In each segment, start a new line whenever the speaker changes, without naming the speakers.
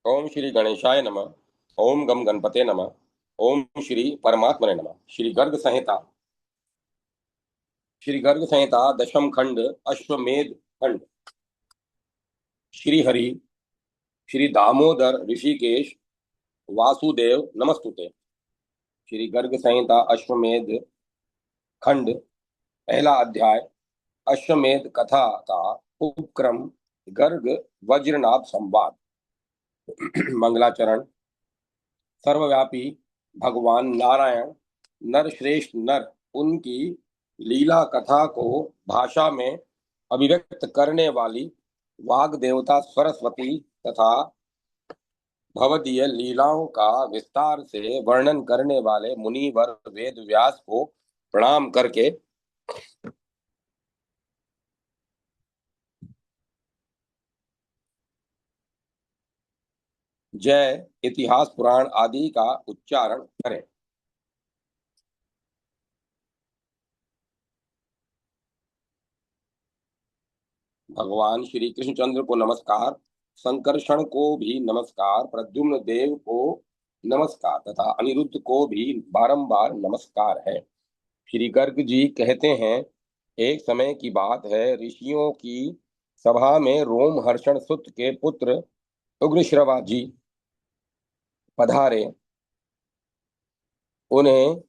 ओम श्री गणेशाय नमः। ओम गम गणपते नमः। ओम श्री परमात्मने नमः। श्री गर्ग संहिता दशम खंड अश्वमेध खंड। श्री हरि श्री दामोदर ऋषिकेश वासुदेव नमस्तुते। श्री गर्ग संहिता अश्वमेध खंड पहला अध्याय। अश्वमेध कथा का उपक्रम। गर्ग वज्रनाभ संवाद। मंगलाचरण। सर्वव्यापी भगवान नारायण नरश्रेष्ठ नर उनकी लीला कथा को भाषा में अभिव्यक्त करने वाली वाग देवता सरस्वती तथा भवदीय लीलाओं का विस्तार से वर्णन करने वाले मुनिवर वेद व्यास को प्रणाम करके जय इतिहास पुराण आदि का उच्चारण करें। भगवान श्री कृष्णचंद्र को नमस्कार। संकर्षण को भी नमस्कार। प्रद्युम्न देव को नमस्कार तथा अनिरुद्ध को भी बारंबार नमस्कार है। श्री गर्ग जी कहते हैं, एक समय की बात है, ऋषियों की सभा में रोमहर्षण सुत के पुत्र उग्रश्रवा जी पधारे। उन्हें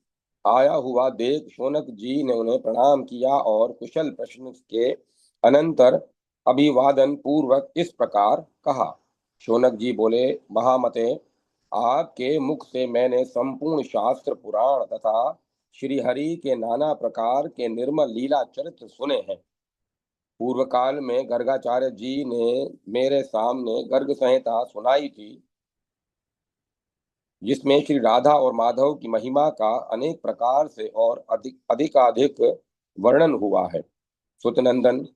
आया हुआ देख शौनक जी ने उन्हें प्रणाम किया और कुशल प्रश्न के अनंतर अभिवादन पूर्वक इस प्रकार कहा। शौनक जी बोले, महामते, आपके मुख से मैंने संपूर्ण शास्त्र पुराण तथा श्री हरि के नाना प्रकार के निर्मल लीला चरित्र सुने हैं। पूर्व काल में गर्गाचार्य जी ने मेरे सामने गर्ग संहिता सुनाई थी, जिसमें श्री राधा और माधव की महिमा का अनेक प्रकार से और अधिकाधिक वर्णन हुआ है। सुतनंदन,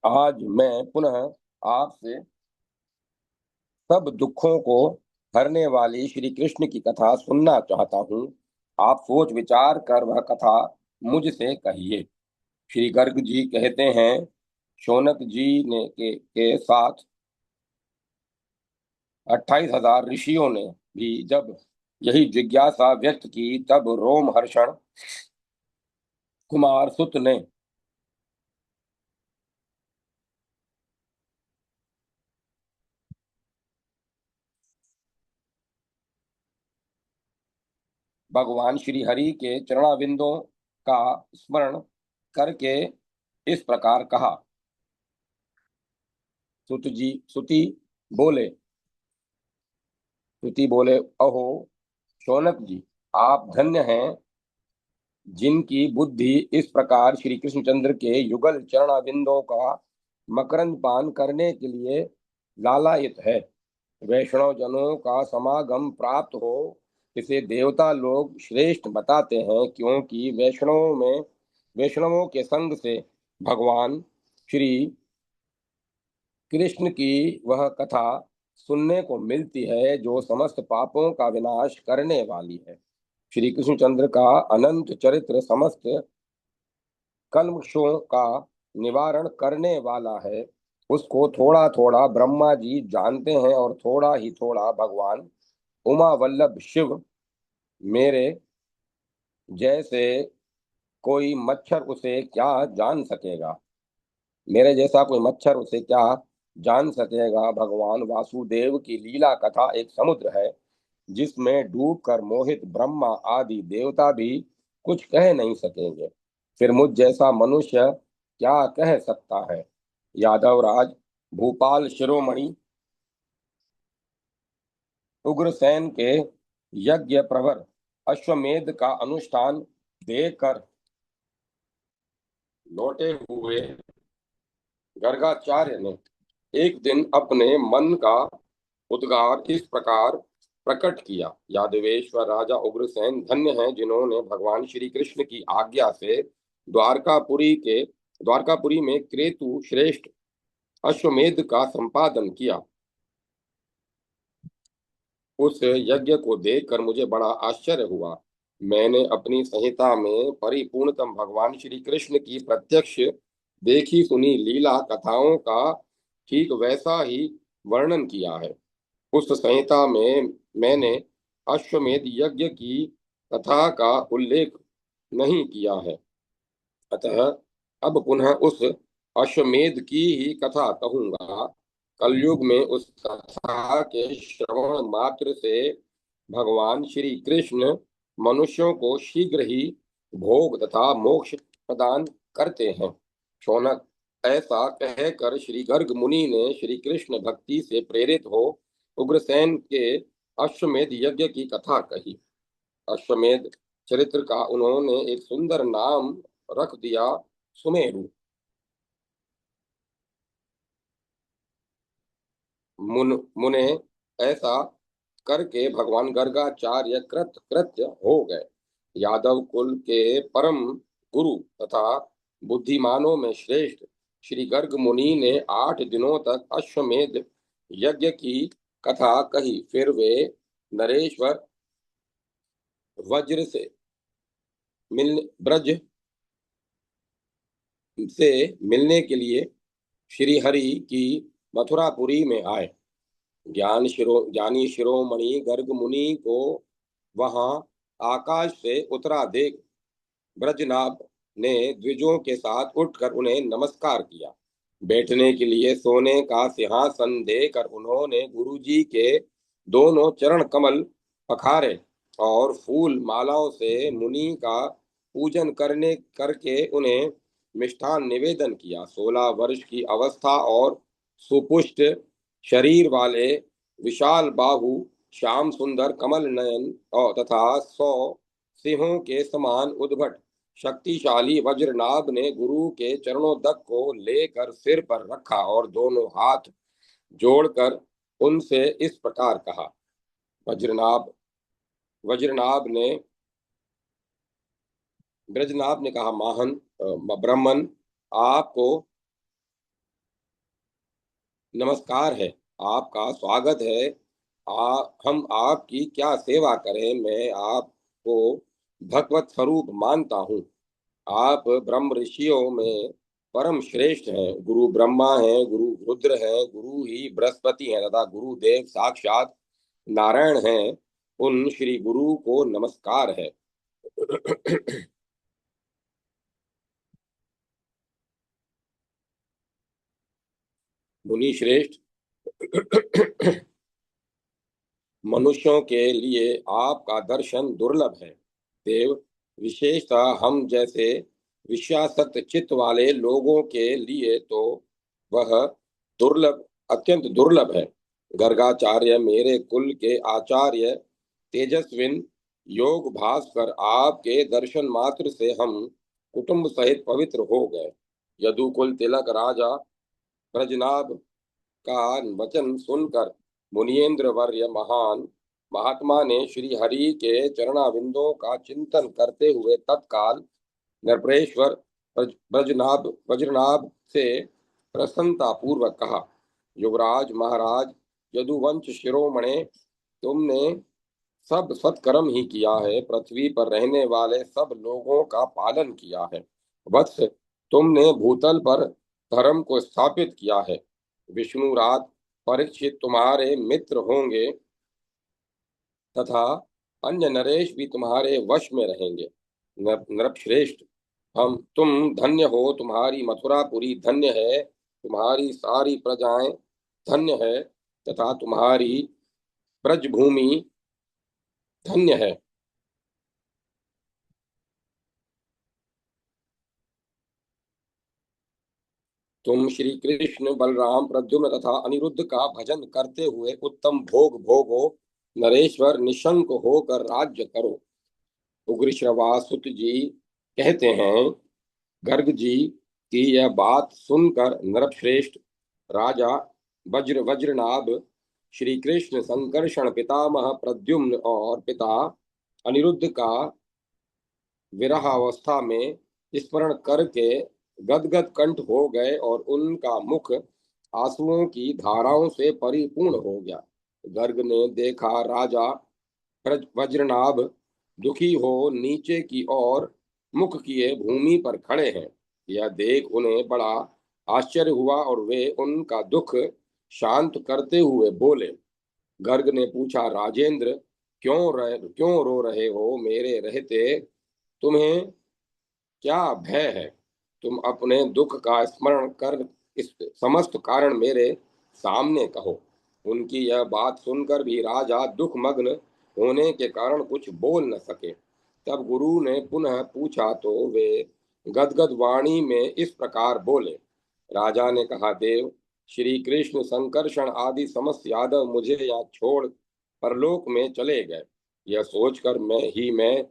आज मैं पुनः आपसे सब दुखों को हरने वाली श्री कृष्ण की कथा सुनना चाहता हूँ। आप सोच विचार कर वह कथा मुझसे कहिए। श्री गर्ग जी कहते हैं, शौनक जी ने के साथ 28,000 ऋषियों ने भी जब यही जिज्ञासा व्यक्त की, तब रोमहर्षण कुमार सुत ने भगवान श्री हरि के चरणाविंदों का स्मरण करके इस प्रकार कहा। सुति बोले सुति बोले, अहो शौनक जी, आप धन्य हैं, जिनकी बुद्धि इस प्रकार श्री कृष्णचंद्र के युगल चरणाविंदों का मकरंद पान करने के लिए लालायित है। वैष्णव जनों का समागम प्राप्त हो, इसे देवता लोग श्रेष्ठ बताते हैं, क्योंकि वैष्णवों के संग से भगवान श्री कृष्ण की वह कथा सुनने को मिलती है जो समस्त पापों का विनाश करने वाली है। श्री कृष्णचंद्र का अनंत चरित्र समस्त कल्मषों का निवारण करने वाला है। उसको थोड़ा थोड़ा ब्रह्मा जी जानते हैं और थोड़ा ही थोड़ा भगवान उमा वल्लभ शिव। मेरे जैसे कोई मच्छर उसे क्या जान सकेगा। मेरे जैसा कोई मच्छर उसे क्या जान सकेगा। भगवान वासुदेव की लीला कथा एक समुद्र है, जिसमें डूबकर मोहित ब्रह्मा आदि देवता भी कुछ कह नहीं सकेंगे। फिर मुझ जैसा मनुष्य क्या कह सकता है। यादवराज भूपाल शिरोमणि उग्रसेन के यज्ञ प्रवर अश्वमेध का अनुष्ठान देकर लौटे हुए गर्गाचार्य ने एक दिन अपने मन का उद्गार इस प्रकार प्रकट किया। यादवेश्वर राजा उग्रसेन धन्य हैं, जिन्होंने भगवान श्री कृष्ण की आज्ञा से द्वारकापुरी में क्रेतु श्रेष्ठ अश्वमेध का संपादन किया। उस यज्ञ को देखकर मुझे बड़ा आश्चर्य हुआ। मैंने अपनी संहिता में परिपूर्णतम भगवान श्री कृष्ण की प्रत्यक्ष देखी सुनी लीला कथाओं का ठीक वैसा ही वर्णन किया है। उस संहिता में मैंने अश्वमेध यज्ञ की कथा का उल्लेख नहीं किया है, अतः अब पुनः उस अश्वमेध की ही कथा कहूंगा। कलयुग में उस कथा के श्रवण मात्र से भगवान श्री कृष्ण मनुष्यों को शीघ्र ही भोग तथा मोक्ष प्रदान करते हैं। शौनक, ऐसा कहकर श्री गर्ग मुनि ने श्री कृष्ण भक्ति से प्रेरित हो उग्रसेन के अश्वमेध यज्ञ की कथा कही। अश्वमेध चरित्र का उन्होंने एक सुंदर नाम रख दिया, सुमेरु। मुने ऐसा करके भगवान गर्गाचार्य कृत्य हो गए। यादव कुल के परम गुरु तथा बुद्धिमानों में श्रेष्ठ श्री गर्ग मुनि ने 8 दिनों तक अश्वमेध यज्ञ की कथा कही। फिर वे नरेश्वर वज्र से ब्रज से मिलने के लिए श्री हरि की मथुरापुरी में आए। ज्ञानी शिरोमणि गर्ग मुनि को वहां आकाश से उतरा देख ब्रजनाभ ने द्विजों के साथ उठकर उन्हें नमस्कार किया। बैठने के लिए सोने का सिंहासन देकर उन्होंने गुरुजी के दोनों चरण कमल पखारे और फूल मालाओं से मुनि का पूजन करके उन्हें मिष्ठान निवेदन किया। 16 वर्ष की अवस्था और सुपुष्ट शरीर वाले विशाल बाहु, श्याम सुंदर कमल नयन और तथा 100 सिंहों के समान उद्भट शक्तिशाली वज्रनाभ ने गुरु के चरणोदक को लेकर सिर पर रखा और दोनों हाथ जोड़कर उनसे इस प्रकार कहा। वज्रनाभ वज्रनाभ ने ब्रजनाभ ने कहा, महान ब्राह्मण, आपको नमस्कार है, आपका स्वागत है। हम आपकी क्या सेवा करें? मैं आपको भगवत स्वरूप मानता हूँ। आप ब्रह्म ऋषियों में परम श्रेष्ठ हैं। गुरु ब्रह्मा हैं, गुरु रुद्र हैं, गुरु ही बृहस्पति हैं तथा गुरुदेव साक्षात नारायण हैं। उन श्री गुरु को नमस्कार है। मुनि श्रेष्ठ, मनुष्यों के लिए आपका दर्शन दुर्लभ है। देव, विशेषतः हम जैसे विषयासक्त चित्त वाले लोगों के लिए तो वह दुर्लभ, अत्यंत दुर्लभ है। गर्गाचार्य मेरे कुल के आचार्य तेजस्विन योग भास्कर, आपके दर्शन मात्र से हम कुटुंब सहित पवित्र हो गए। यदुकुल तिलक राजा ब्रजनाभ का वचन सुनकर मुनियेंद्र वर्य महान महात्मा ने श्री हरि के चरणाविंदों का चिंतन करते हुए तत्काल नृपेश्वर वज्रनाभ से प्रसन्नता पूर्वक कहा, युवराज महाराज यदुवंश शिरोमणे, तुमने सब सत्कर्म ही किया है, पृथ्वी पर रहने वाले सब लोगों का पालन किया है। वत्स, तुमने भूतल पर धर्म को स्थापित किया है। विष्णुराज परीक्षित तुम्हारे मित्र होंगे तथा अन्य नरेश भी तुम्हारे वश में रहेंगे। नृपश्रेष्ठ, तुम धन्य हो, तुम्हारी मथुरापुरी धन्य है, तुम्हारी सारी प्रजाएं धन्य है तथा तुम्हारी ब्रजभूमि धन्य है। तुम श्री कृष्ण बलराम प्रद्युम्न तथा अनिरुद्ध का भजन करते हुए उत्तम भोग भोगो। नरेश्वर निशंक होकर राज्य करो। उग्रश्रवासुत जी कहते हैं, गर्ग जी की यह बात सुनकर नृपश्रेष्ठ राजा वज्रनाभ श्री कृष्ण संकर्षण पितामह प्रद्युम्न और पिता अनिरुद्ध का विरहावस्था में स्मरण करके गदगद कंठ हो गए और उनका मुख आंसुओं की धाराओं से परिपूर्ण हो गया। गर्ग ने देखा राजा वज्रनाभ दुखी हो नीचे की ओर मुख किए भूमि पर खड़े हैं। यह देख उन्हें बड़ा आश्चर्य हुआ और वे उनका दुख शांत करते हुए बोले, गर्ग ने पूछा, राजेंद्र, क्यों रो रहे हो? मेरे रहते तुम्हें क्या भय है? तुम अपने दुख का स्मरण कर इस समस्त कारण मेरे सामने कहो। उनकी यह बात सुनकर भी राजा दुख मग्न होने के कारण कुछ बोल न सके। तब गुरु ने पुनः पूछा तो वे गदगद वाणी में इस प्रकार बोले। राजा ने कहा, देव, श्री कृष्ण, संकर्षण आदि समस्त यादव मुझे यहाँ छोड़ परलोक में चले गए। यह सोचकर मैं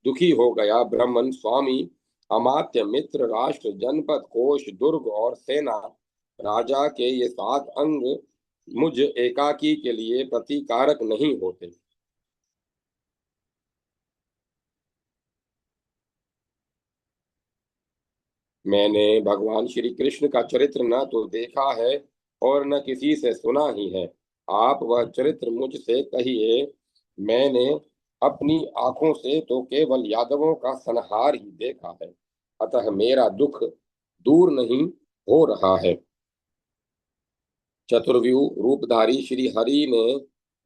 दुखी हो गया। ब्राह्मण, स्वामी, अमात्य, मित्र, राष्ट्र, जनपद, कोष, दुर्ग और सेना, राजा के ये 7 अंग मुझ एकाकी के लिए प्रतिकारक नहीं होते। मैंने भगवान श्री कृष्ण का चरित्र न तो देखा है और न किसी से सुना ही है। आप वह चरित्र मुझसे कहिए। मैंने अपनी आंखों से तो केवल यादवों का संहार ही देखा है, अतः मेरा दुख दूर नहीं हो रहा है। चतुर्व्यूह रूपधारी श्री हरि ने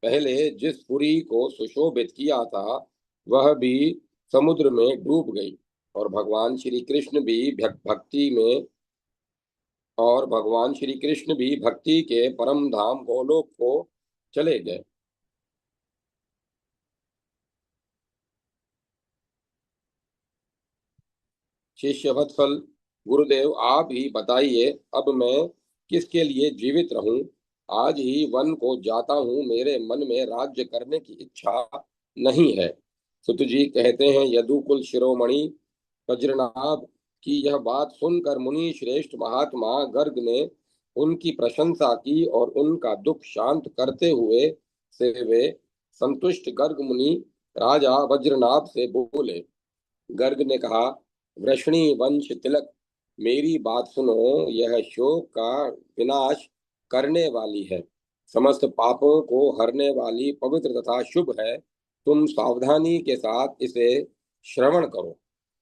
पहले जिस पुरी को सुशोभित किया था, वह भी समुद्र में डूब गई। और भगवान श्री कृष्ण भी भक्ति में और भगवान श्री कृष्ण भी भक्ति के परम धाम गोलोक को चले गए। शिष्य वत्सल, गुरुदेव, आप ही बताइए, अब मैं किसके लिए जीवित रहूं? आज ही वन को जाता हूं। मेरे मन में राज्य करने की इच्छा नहीं है। सुत जी कहते हैं, यदुकुल शिरोमणि वज्रनाभ की यह बात सुनकर मुनि श्रेष्ठ महात्मा गर्ग ने उनकी प्रशंसा की और उनका दुख शांत करते हुए से वे संतुष्ट गर्ग मुनि राजा वज्रनाभ से बोले। गर्ग ने कहा, वृषणी वंश तिलक, मेरी बात सुनो। यह शोक का विनाश करने वाली है, समस्त पापों को हरने वाली पवित्र तथा शुभ है। तुम सावधानी के साथ इसे श्रवण करो।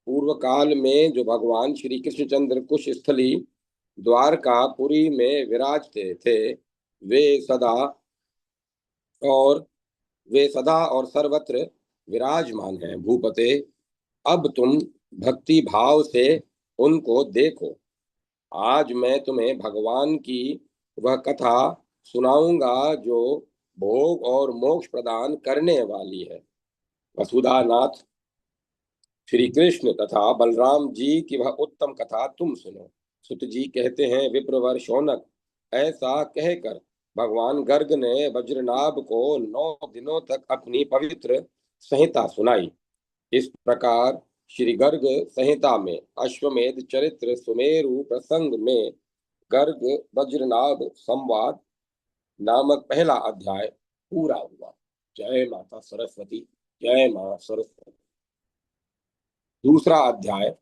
पूर्व काल में जो भगवान श्री कृष्णचंद्र कुश स्थली द्वारकापुरी में विराजते थे, वे सदा और वे सदा और सर्वत्र विराजमान हैं। भूपते, अब तुम भक्ति भाव से उनको देखो। आज मैं तुम्हें भगवान की वह कथा सुनाऊंगा जो भोग और मोक्ष प्रदान करने वाली है। वसुधानाथ श्री कृष्ण तथा बलराम जी की वह उत्तम कथा तुम सुनो। सुत जी कहते हैं, विप्रवर शौनक, ऐसा कहकर भगवान गर्ग ने वज्रनाभ को 9 दिनों तक अपनी पवित्र संहिता सुनाई। इस प्रकार श्री गर्ग संहिता में अश्वमेध चरित्र सुमेरु प्रसंग में गर्ग वज्रनाभ संवाद नामक पहला अध्याय पूरा हुआ। जय माता सरस्वती। जय मां सरस्वती। दूसरा अध्याय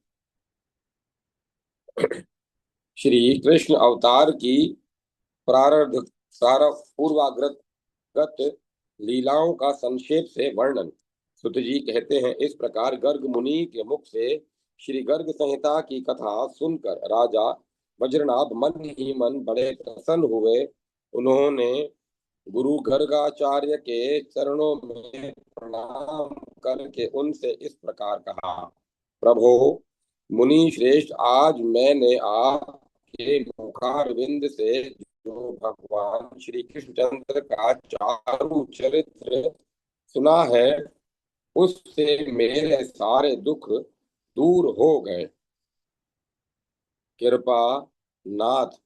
श्री कृष्ण अवतार की प्रारब्ध सारा पूर्वाग्रत गत लीलाओं का संक्षेप से वर्णन। सुत जी कहते हैं, इस प्रकार गर्ग मुनि के मुख से श्री गर्ग संहिता की कथा सुनकर राजा वज्रनाभ मन ही मन बड़े प्रसन्न हुए। उन्होंने गुरु गर्गाचार्य के चरणों में प्रणाम करके उनसे इस प्रकार कहा, प्रभो, मुनि श्रेष्ठ, आज मैंने आपके मुखारविंद से जो भगवान श्री कृष्णचंद्र का चारु चरित्र सुना है, उससे मेरे सारे दुख दूर हो गए। कृपा नाथ,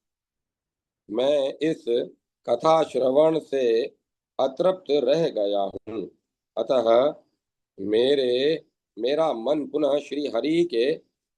मैं इस कथा श्रवण से अतृप्त रह गया हूँ, अतः मेरे मेरा मन पुनः श्री हरि के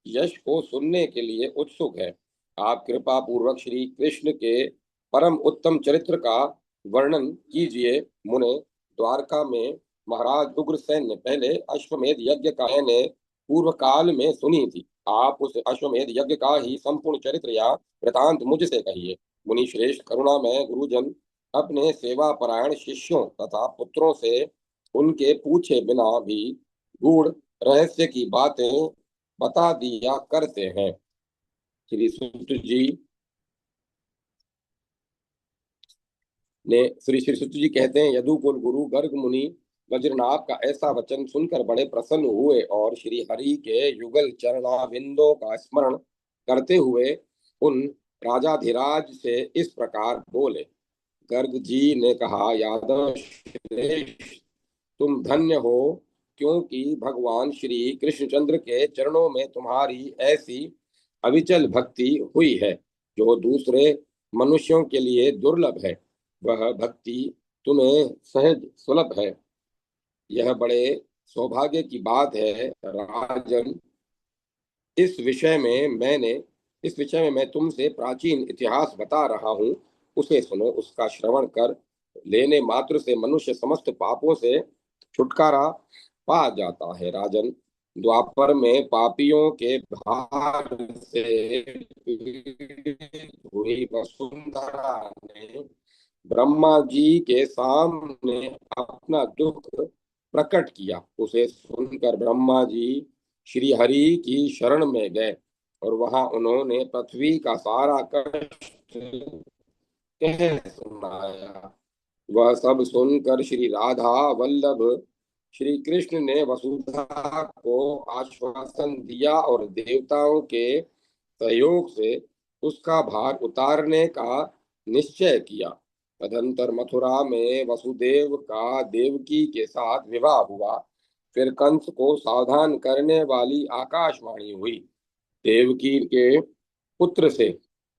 यश को सुनने के लिए उत्सुक है। आप कृपा पूर्वक श्री कृष्ण के परम उत्तम चरित्र का वर्णन कीजिए। मुने, द्वारका में महाराज उग्रसेन ने पहले अश्वमेध यज्ञ का मैंने पूर्व काल में सुनी थी। आप उस अश्वमेध यज्ञ का ही संपूर्ण चरित्र या वृतांत मुझसे कहिए। मुनि श्रेष्ठ, करुणा में गुरुजन अपने सेवा परायण शिष्यों तथा पुत्रों से उनके पूछे बिना भी गूढ़ रहस्य की बातें बता दिया करते हैं। श्री सुत जी ने श्री श्री सुत जी कहते हैं, यदुकुल गुरु गर्ग मुनि वज्रनाभ का ऐसा वचन सुनकर बड़े प्रसन्न हुए और श्री हरि के युगल चरणाविंदों का स्मरण करते हुए उन राजाधिराज से इस प्रकार बोले। गर्ग जी ने कहा, यादव श्रेष्ठ, तुम धन्य हो, क्योंकि भगवान श्री कृष्णचंद्र के चरणों में तुम्हारी ऐसी अविचल भक्ति हुई है जो दूसरे मनुष्यों के लिए दुर्लभ है। वह भक्ति तुम्हें सहज सुलभ है। यह बड़े सौभाग्य की बात है राजन। इस विषय में मैंने इस विषय में मैं तुमसे प्राचीन इतिहास बता रहा हूँ, उसे सुनो। उसका श्रवण कर लेने मात्र से मनुष्य समस्त पापों से छुटकारा पा जाता है। राजन, द्वापर में पापियों के भार से पीड़ित हुई वसुंधरा ने ब्रह्मा जी के सामने अपना दुख प्रकट किया। उसे सुनकर ब्रह्मा जी श्री हरि की शरण में गए और वहां उन्होंने पृथ्वी का सारा कष्ट कह सुनाया। वह सब सुनकर श्री राधा वल्लभ श्री कृष्ण ने वसुधा को आश्वासन दिया और देवताओं के सहयोग से उसका भार उतारने का निश्चय किया। तदंतर मथुरा में वसुदेव का देवकी के साथ विवाह हुआ। फिर कंस को सावधान करने वाली आकाशवाणी हुई। देवकी के पुत्र से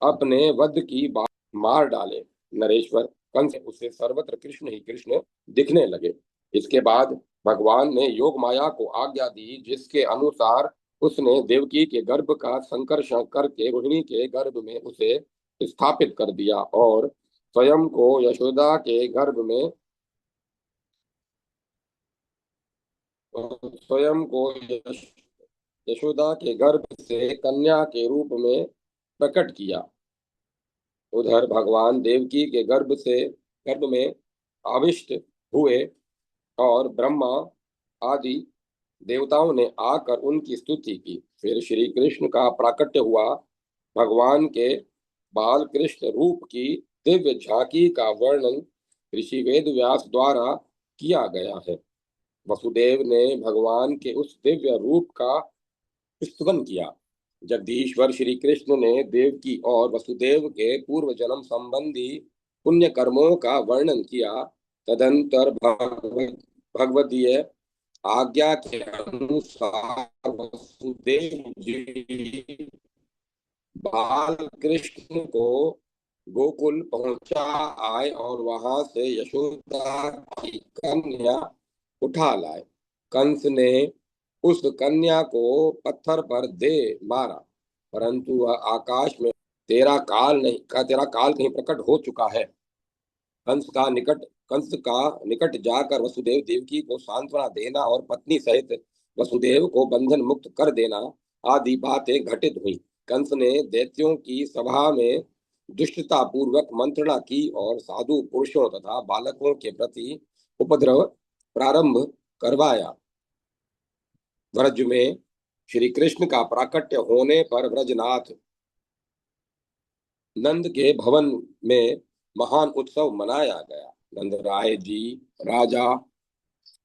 अपने वध की बात मार डाले। नरेश्वर, कंस उसे सर्वत्र कृष्ण ही कृष्ण दिखने लगे। इसके बाद भगवान ने योग माया को आज्ञा दी, जिसके अनुसार उसने देवकी के गर्भ का संकर्षण करके रोहिणी के गर्भ में उसे स्थापित कर दिया और स्वयं को यशोदा के गर्भ में स्वयं को यशोदा के गर्भ से कन्या के रूप में प्रकट किया। उधर भगवान देवकी के गर्भ में आविष्ट हुए और ब्रह्मा आदि देवताओं ने आकर उनकी स्तुति की। फिर श्री कृष्ण का प्राकट्य हुआ। भगवान के बाल कृष्ण रूप की दिव्य झांकी का वर्णन ऋषि वेद व्यास द्वारा किया गया है। वसुदेव ने भगवान के उस दिव्य रूप का स्तवन किया। जगदीश्वर श्री कृष्ण ने देवकी और वसुदेव के पूर्व जन्म संबंधी पुण्य कर्मों का वर्णन किया। तदंतर भगवदीय आज्ञा के अनुसार वसुदेव जी बाल कृष्ण को गोकुल पहुंचा आए और वहां से यशोदा की कन्या उठा लाए। कंस ने उस कन्या को पत्थर पर दे मारा, परंतु वह आकाश में तेरा काल कहीं प्रकट हो चुका है। कंस का निकट जाकर वसुदेव देवकी को सांत्वना देना और पत्नी सहित वसुदेव को बंधन मुक्त कर देना आदि बातें घटित हुई। कंस ने दैत्यों की सभा में दुष्टता पूर्वक मंत्रणा की और साधु पुरुषों तथा बालकों के प्रति उपद्रव प्रारंभ करवाया। व्रज में श्री कृष्ण का प्राकट्य होने पर व्रजनाथ नंद के भवन में महान उत्सव मनाया गया। नंद राय जी राजा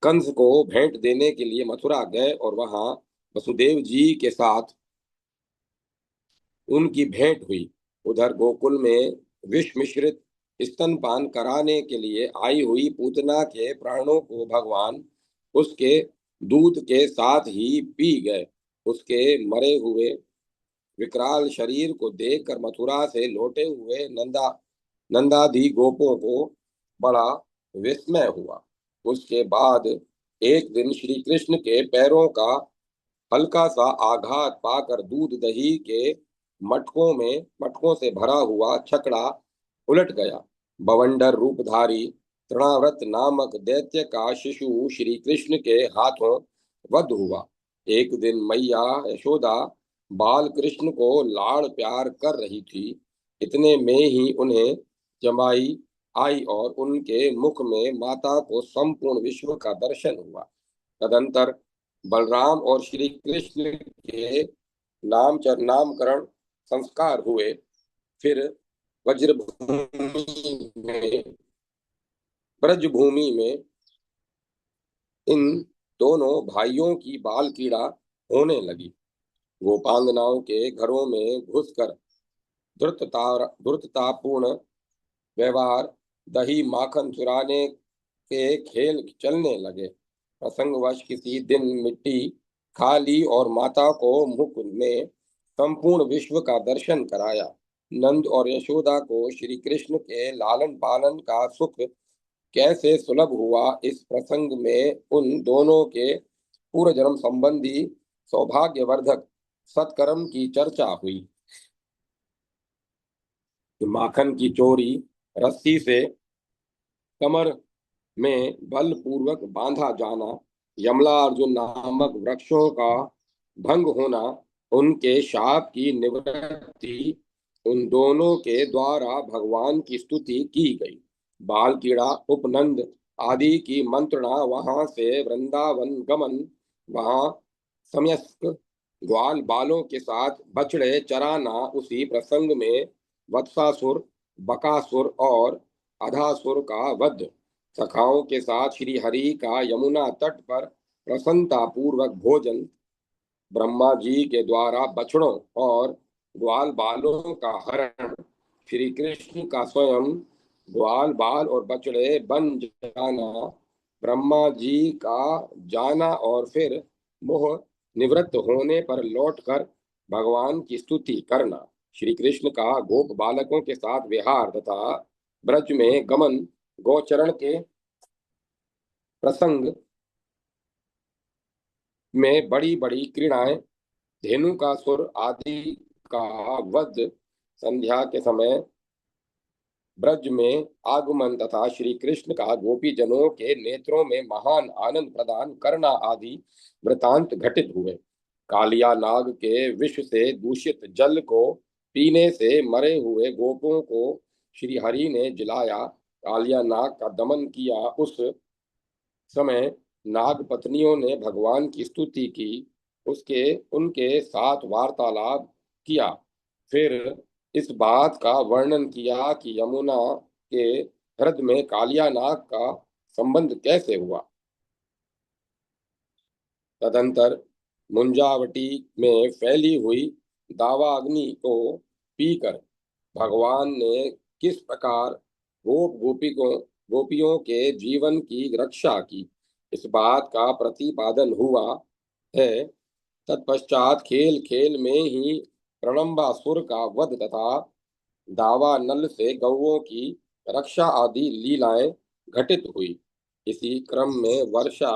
कंस को भेंट देने के लिए मथुरा गए और वहां वसुदेव जी के साथ उनकी भेंट हुई। उधर गोकुल में विष मिश्रित स्तनपान कराने के लिए आई हुई पूतना के प्राणों को भगवान उसके दूध के साथ ही पी गए। उसके मरे हुए विकराल शरीर को देखकर मथुरा से लौटे हुए नंदादि गोपों को बड़ा विस्मय हुआ। उसके बाद एक दिन श्री कृष्ण के पैरों का हल्का सा आघात पाकर दूध दही के मटकों से भरा हुआ छकड़ा उलट गया। बवंडर रूपधारी तृणाव्रत नामक दैत्य का शिशु श्री कृष्ण के हाथों वध हुआ। एक दिन मैया यशोदा बाल कृष्ण को लाड़ प्यार कर रही थी। इतने में ही उन्हें जमाई आई और उनके मुख में माता को संपूर्ण विश्व का दर्शन हुआ। तदंतर बलराम और श्री कृष्ण के नामकरण संस्कार हुए। फिर वज्रभूमि में ब्रजभूमि में इन दोनों भाइयों की बाल क्रीड़ा होने लगी। गोपांगनाओं के घरों में घुसकर धूर्ततापूर्ण व्यवहार, दही माखन चुराने के खेल चलने लगे। प्रसंगवश किसी दिन मिट्टी खा ली और माता को मुख में संपूर्ण विश्व का दर्शन कराया। नंद और यशोदा को श्री कृष्ण के लालन पालन का सुख कैसे सुलभ हुआ, इस प्रसंग में उन दोनों के पूर्व जन्म संबंधी सौभाग्यवर्धक सत्कर्म की चर्चा हुई। माखन की चोरी रस्सी से कमर में बलपूर्वक बांधा जाना, यमला अर्जुन नामक वृक्षों का भंग होना, उनके शाप की निवृत्ति, उन दोनों के द्वारा भगवान की स्तुति की गई। बाल कीड़ा उपनंद आदि की मंत्रणा, वहां से वृंदावन गमन, वहां समयस्क ग्वाल बालों के साथ बछड़े चराना, उसी प्रसंग में वत्सासुर, बकासुर और अधासुर का वध, सखाओं के साथ श्री हरि का यमुना तट पर प्रसन्नता पूर्वक भोजन, ब्रह्मा जी के द्वारा बछड़ों और ग्वाल बालों का हरण, श्री कृष्ण का स्वयं ग्वाल बाल और बछड़े बन जाना, ब्रह्मा जी का जाना और फिर मोह निवृत्त होने पर लौटकर भगवान की स्तुति करना, श्री कृष्ण का गोप बालकों के साथ विहार तथा ब्रज में गमन, गोचरण के प्रसंग में बड़ी बड़ी क्रीड़ाएं, धेनु का सुर आदि का वध, संध्या के समय ब्रज में आगमन तथा श्री कृष्ण का गोपी जनों के नेत्रों में महान आनंद प्रदान करना आदि वृतांत घटित हुए। कालिया नाग के विष से दूषित जल को पीने से मरे हुए गोपों को श्री हरि ने जिलाया। कालिया नाग का दमन किया। उस समय नाग पत्नियों ने भगवान की स्तुति की, उसके उनके साथ वार्तालाप किया। फिर इस बात का वर्णन किया कि यमुना के हृदय में कालिया नाग का संबंध कैसे हुआ। तदंतर मुंजावटी में फैली हुई दावा अग्नि को पीकर भगवान ने किस प्रकार गोपियों के जीवन की रक्षा की, इस बात का प्रतिपादन हुआ है। तत्पश्चात खेल खेल में ही प्रणम्बासुर का वध तथा दावानल से गौओं की रक्षा आदि लीलाएं घटित हुई। इसी क्रम में वर्षा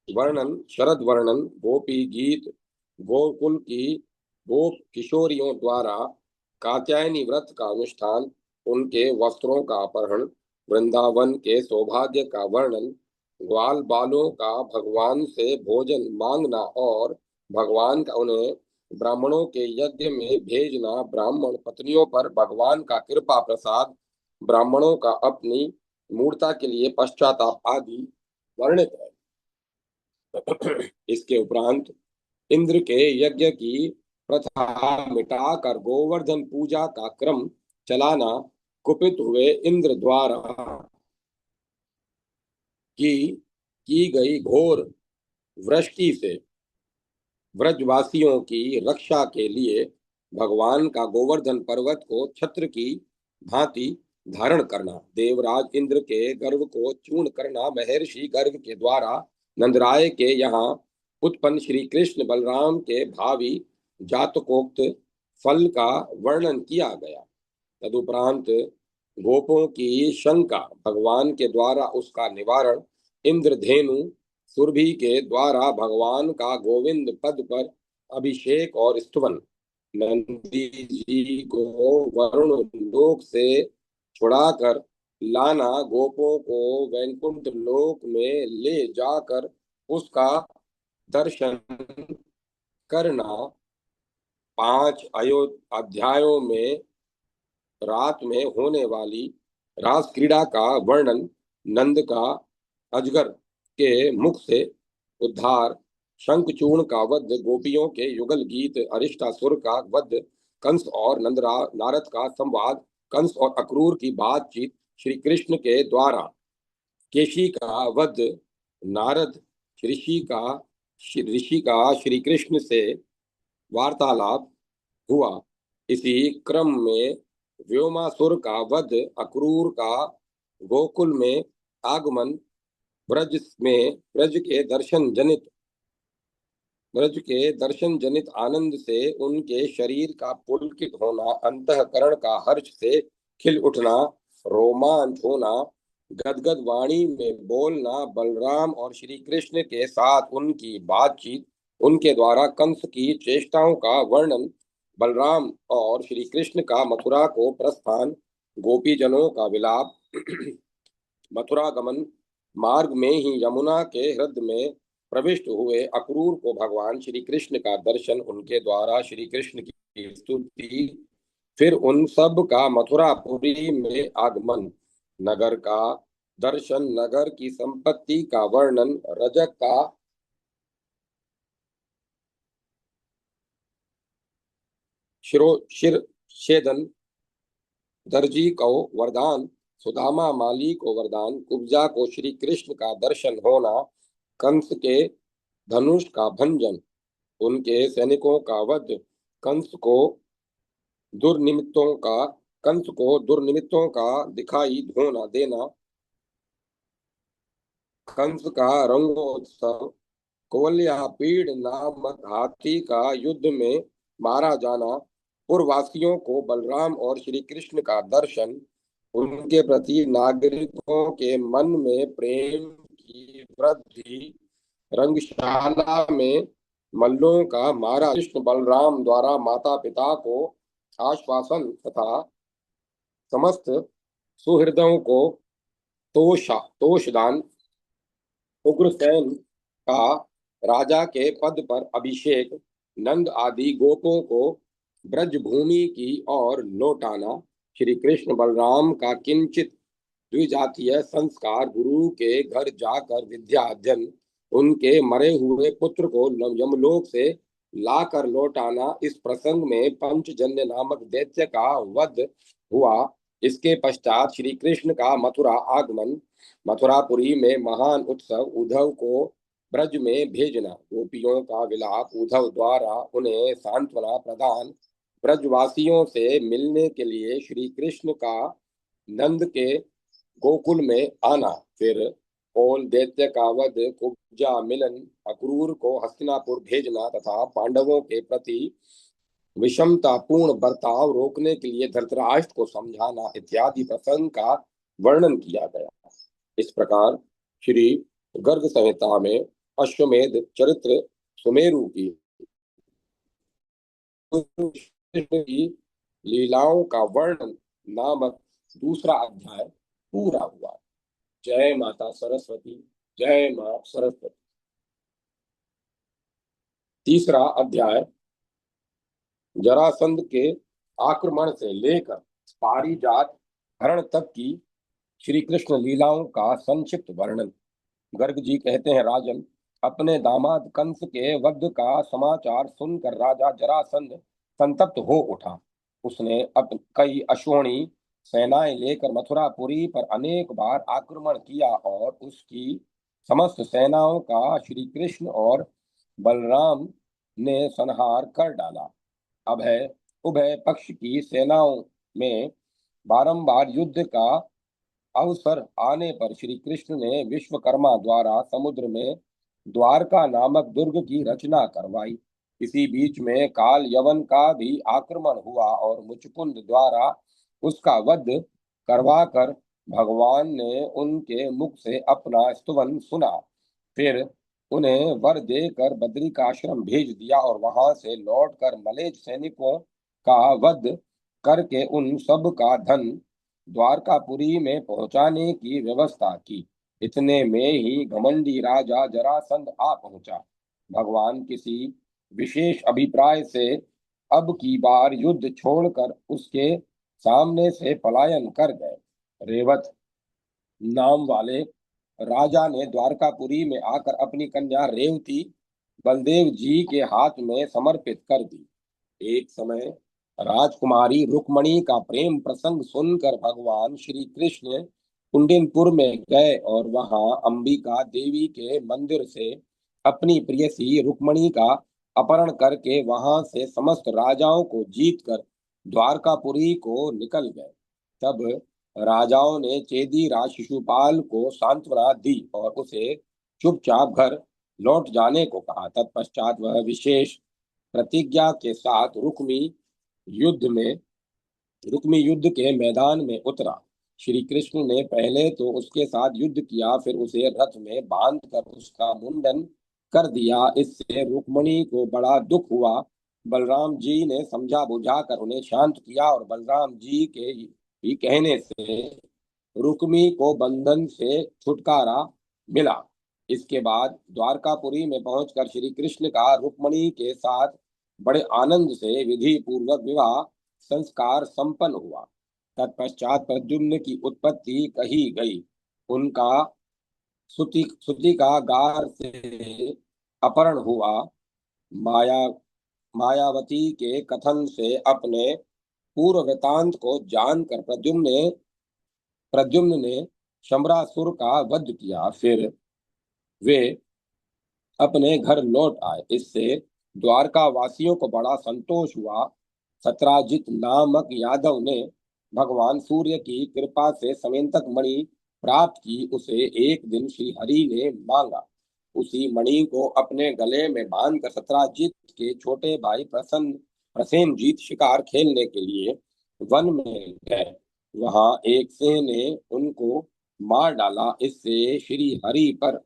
वर्णन, शरद वर्णन, गोपी गीत, गोकुल की गोप किशोरियों द्वारा कात्यायनी व्रत का अनुष्ठान, उनके वस्त्रों का अपहरण, वृंदावन के सौभाग्य का वर्णन, ग्वाल बालों का भगवान से भोजन मांगना और भगवान का उन्हें ब्राह्मणों के यज्ञ में भेजना, ब्राह्मण पत्नियों पर भगवान का कृपा प्रसाद, ब्राह्मणों का अपनी मूर्ता के लिए पश्चाताप आदि वर्णित है। इसके उपरांत इंद्र के यज्ञ की प्रथा मिटाकर गोवर्धन पूजा का क्रम चलाना, कुपित हुए इंद्र द्वारा की गई घोर वृष्टि से व्रजवासियों की रक्षा के लिए भगवान का गोवर्धन पर्वत को छत्र की भांति धारण करना, देवराज इंद्र के गर्व को चूर्ण करना, महर्षि गर्ग के द्वारा नंदराय के यहाँ उत्पन्न श्री कृष्ण बलराम के भावी जातकोक्त फल का वर्णन किया गया। तदुपरांत गोपों की शंका, भगवान के द्वारा उसका निवारण, इंद्रधेनु सुरभि के द्वारा भगवान का गोविंद पद पर अभिषेक और स्तुवन, नंदी जी को वरुण लोक से छुड़ाकर लाना, गोपों को वैकुंठ लोक में ले जाकर उसका दर्शन करना, 5 अध्यायों में रात में होने वाली रास क्रीड़ा का वर्णन, नंद का अजगर के मुख से उद्धार, शंखचूर्ण का वध, गोपियों के युगल गीत, अरिष्टासुर का वध, कंस और नारद का संवाद, कंस और अक्रूर की बातचीत, श्री कृष्ण के द्वारा केशी का वध, नारद ऋषि का श्री कृष्ण से वार्तालाप हुआ। इसी क्रम में व्योमासुर का वध, अक्रूर का गोकुल में आगमन, ब्रज में ब्रज के दर्शन जनित आनंद से उनके शरीर का पुलकित होना, अंतःकरण का हर्ष से खिल उठना, रोमांच होना, गदगद वाणी में बोलना, बलराम और श्री कृष्ण के साथ उनकी बातचीत, उनके द्वारा कंस की चेष्टाओं का वर्णन, बलराम और श्री कृष्ण का मथुरा को प्रस्थान, गोपीजनों का विलाप, मथुरा गमन, मार्ग में ही यमुना के हृदय में प्रविष्ट हुए अक्रूर को भगवान श्री कृष्ण का दर्शन, उनके द्वारा श्री कृष्ण की स्तुति, फिर उन सब का मथुरापुरी में आगमन, नगर का दर्शन, नगर की संपत्ति का वर्णन, रजक का शिर छेदन, दर्जी को वरदान, सुदामा माली को वरदान, कुब्जा को श्री कृष्ण का दर्शन होना, कंस के धनुष का भंजन, उनके सैनिकों का वध, कंस को कंस को दुर्निमित्तों का दिखाई धोना देना, कंस का रंगोत्सव, कुवलयापीड़ नामक हाथी का युद्ध में मारा जाना, पूर्ववासियों को बलराम और श्री कृष्ण का दर्शन, उनके प्रति नागरिकों के मन में प्रेम की वृद्धि, रंगशाला में मल्लों का मारा, कृष्ण बलराम द्वारा माता पिता को आश्वासन तथा समस्त सुहृदों को तोषदान, उग्रसेन का राजा के पद पर अभिषेक, नंद आदि गोपों को ब्रजभूमि की ओर लौटाना, श्री कृष्ण बलराम का किंचित द्विजातीय संस्कार, गुरु के घर जाकर विद्या अध्ययन, उनके मरे हुए पुत्र को यमलोक से लाकर लौटाना, इस प्रसंग में पंचजन्य नामक दैत्य का वध हुआ। इसके पश्चात श्री कृष्ण का मथुरा आगमन, मथुरापुरी में महान उत्सव, उद्धव को ब्रज में भेजना, गोपियों का विलाप, उद्धव द्वारा उन्हें सांत्वना प्रदान, ब्रजवासियों से मिलने के लिए श्री कृष्ण का नंद के गोकुल में आना, फिर कोल दैत्य का वध, कुब्जा मिलन, अक्रूर को हस्तिनापुर भेजना तथा पांडवों के प्रति विषमतापूर्ण बर्ताव रोकने के लिए धृतराष्ट्र को समझाना इत्यादि प्रसंग का वर्णन किया गया। इस प्रकार श्री गर्ग संहिता में अश्वमेध चरित्र सुमेरु की लीलाओं का वर्णन नामक दूसरा अध्याय पूरा हुआ। जय माता सरस्वती, जय मां सरस्वती। तीसरा अध्याय जरासंध के आक्रमण से लेकर पारिजात हरण तक की श्री कृष्ण लीलाओं का संक्षिप्त वर्णन। गर्ग जी कहते हैं, राजन, अपने दामाद कंस के वध का समाचार सुनकर राजा जरासंध संतप्त हो उठा। उसने कई अश्वनी सेनाएं लेकर मथुरापुरी पर अनेक बार आक्रमण किया और उसकी समस्त सेनाओं का श्री कृष्ण और बलराम ने संहार कर डाला। अभय उभय पक्ष की सेनाओं में बारंबार युद्ध का अवसर आने पर श्री कृष्ण ने विश्वकर्मा द्वारा समुद्र में द्वारका नामक दुर्ग की रचना करवाई। इसी बीच में काल यवन का भी आक्रमण हुआ और मुचकुंद द्वारा उसका वध करवाकर भगवान ने उनके मुख से अपना स्तुवन सुना। फिर उन्हें वर देकर बद्रिकाश्रम भेज दिया और वहां से लौटकर मलेच्छ सैनिकों का वध करके उन सब का धन द्वारकापुरी में पहुंचाने की व्यवस्था की। इतने में ही घमंडी राजा जरासंध आ पहुंचा। भगवान किसी विशेष अभिप्राय से अब की बार युद्ध छोड़कर उसके सामने से पलायन कर गए। रेवत नाम वाले राजा ने द्वारकापुरी में आकर अपनी कन्या रेवती बलदेव जी के हाथ में समर्पित कर दी। एक समय राजकुमारी रुक्मणी का प्रेम प्रसंग सुनकर भगवान श्री कृष्ण कुंडिनपुर में गए और वहां अंबिका देवी के मंदिर से अपनी प्रेयसी रुक्मणी का अपहरण करके वहां से समस्त राजाओं को जीतकर द्वारकापुरी को निकल गए। तब राजाओं ने चेदी राज शिशुपाल को सांत्वना दी और उसे चुपचाप घर लौट जाने को कहा। तत्पश्चात वह विशेष प्रतिज्ञा के साथ रुक्मी युद्ध के मैदान में उतरा। श्री कृष्ण ने पहले तो उसके साथ युद्ध किया, फिर उसे रथ में बांध कर उसका मुंडन कर दिया। इससे रुक्मणी को बड़ा दुख हुआ। बलराम जी ने समझा बुझा कर उन्हें शांत किया और बलराम जी के ही कहने से रुक्मी को बंधन से छुटकारा मिला। इसके बाद द्वारकापुरी में पहुंचकर श्री कृष्ण का रुक्मणी के साथ बड़े आनंद से विधि पूर्वक विवाह संस्कार संपन्न हुआ। तत्पश्चात प्रद्युम्न की उत्पत्ति कही गई। उनका सुति का गार से अपहरण हुआ। माया मायावती के कथन से अपने पूर्व वृतांत को जानकर प्रद्युम्न ने शम्रासुर का वध किया। फिर वे अपने घर लौट आए। इससे द्वारका वासियों को बड़ा संतोष हुआ। सत्राजित नामक यादव ने भगवान सूर्य की कृपा से समंतक मणि प्राप्त की। उसे एक दिन श्री हरि ने मांगा। उसी मणि को अपने गले में बांधकर सत्राजित के छोटे भाई प्रसेनजीत शिकार खेलने के लिए वन में गए। वहां एक सिंह ने उनको मार डाला। इससे श्री हरि पर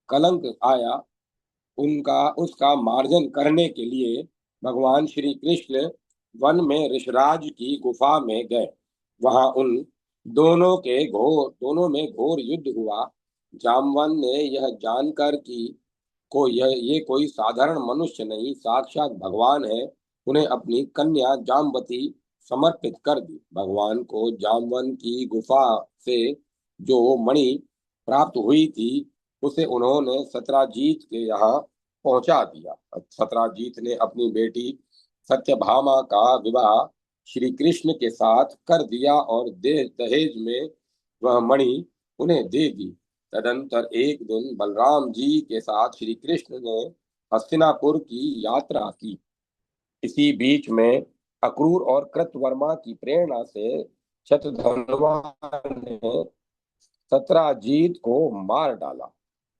कलंक आया। उनका उसका मार्जन करने के लिए भगवान श्री कृष्ण वन में ऋषराज की गुफा में गए। वहां उन दोनों में घोर युद्ध हुआ। जामवन ने यह जानकर कि ये कोई साधारण मनुष्य नहीं, साक्षात भगवान है, उन्हें अपनी कन्या जामवती समर्पित कर दी। भगवान को जामवन की गुफा से जो मणि प्राप्त हुई थी उसे उन्होंने सत्राजीत के यहाँ पहुंचा दिया। सत्राजीत ने अपनी बेटी सत्यभामा का विवाह श्री कृष्ण के साथ कर दिया और दहेज में वह मणि उन्हें दे दी। तदंतर एक दिन बलराम जी के साथ श्री कृष्ण ने हस्तिनापुर की यात्रा की। इसी बीच में अक्रूर और कृतवर्मा की प्रेरणा से शतधन्वा ने सत्राजीत को मार डाला।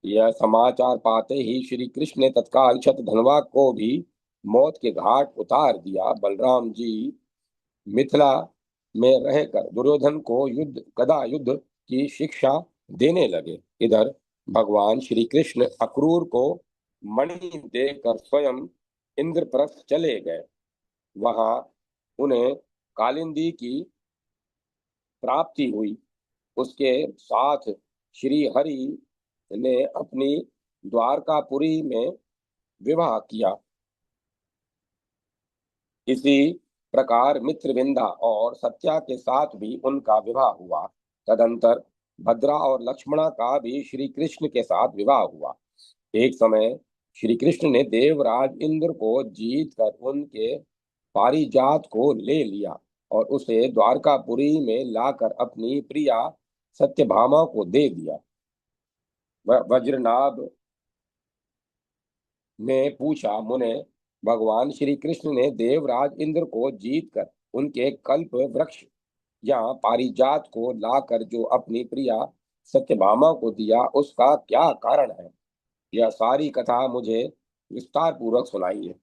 यह समाचार पाते ही श्री कृष्ण ने तत्काल शतधन्वा को भी मौत के घाट उतार दिया। बलराम जी मिथिला में रहकर दुर्योधन को गदा युद्ध की शिक्षा देने लगे। इधर भगवान श्री कृष्ण अक्रूर को मणि देकर स्वयं इंद्रप्रस्थ चले गए। वहां उन्हें कालिंदी की प्राप्ति हुई। उसके साथ श्री हरि ने अपनी द्वारकापुरी में विवाह किया। इसी प्रकार मित्रविंदा और सत्या के साथ भी उनका विवाह हुआ। तदंतर भद्रा और लक्ष्मणा का भी श्री कृष्ण के साथ विवाह हुआ। एक समय श्री कृष्ण ने देवराज इंद्र को जीत कर उनके पारिजात को ले लिया और उसे द्वारकापुरी में लाकर अपनी प्रिया सत्यभामा को दे दिया। वज्रनाभ ने पूछा, मुने, भगवान श्री कृष्ण ने देवराज इंद्र को जीतकर उनके कल्प वृक्ष या पारिजात को लाकर जो अपनी प्रिया सत्यभामा को दिया, उसका क्या कारण है? यह सारी कथा मुझे विस्तार पूर्वक सुनाइए।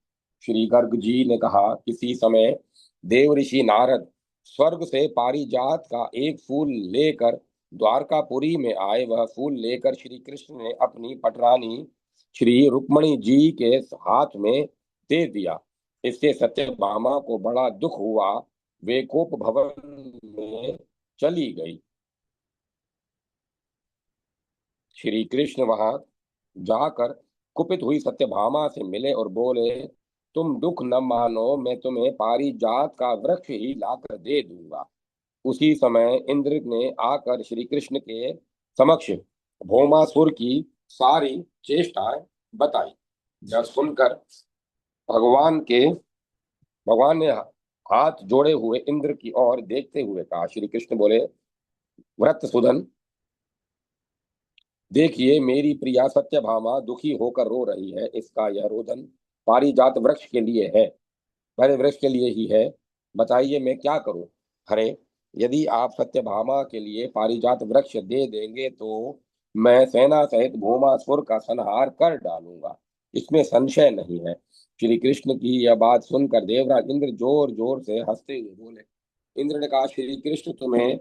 श्री गर्ग जी ने कहा, किसी समय देव ऋषि नारद स्वर्ग से पारिजात का एक फूल लेकर द्वारकापुरी में आए। वह फूल लेकर श्री कृष्ण ने अपनी पटरानी श्री रुक्मणी जी के हाथ में दे दिया। इससे सत्यभामा को बड़ा दुख हुआ। वे कोप भवन में चली गई। श्री कृष्ण वहां जाकर कुपित हुई सत्यभामा से मिले और बोले, तुम दुख न मानो, मैं तुम्हें पारिजात का वृक्ष ही लाकर दे दूंगा। उसी समय इंद्र ने आकर श्री कृष्ण के समक्ष भौमासुर की सारी चेष्टाएं बताई। जब सुनकर भगवान के भगवान ने हाथ जोड़े हुए इंद्र की ओर देखते हुए कहा, श्री कृष्ण बोले, वृत्रसूदन, देखिए मेरी प्रिया सत्यभामा दुखी होकर रो रही है। इसका यह रोदन पारिजात वृक्ष के लिए है, भरे वृक्ष के लिए ही है। बताइए मैं क्या करूं? अरे, यदि आप सत्यभामा के लिए पारिजात वृक्ष दे देंगे तो मैं सेना सहित भौमासुर का संहार कर डालूंगा, इसमें संशय नहीं है। श्री कृष्ण की यह बात सुनकर देवराज इंद्र जोर जोर से हंसते हुए बोले। इंद्र ने कहा, श्री कृष्ण तुम्हें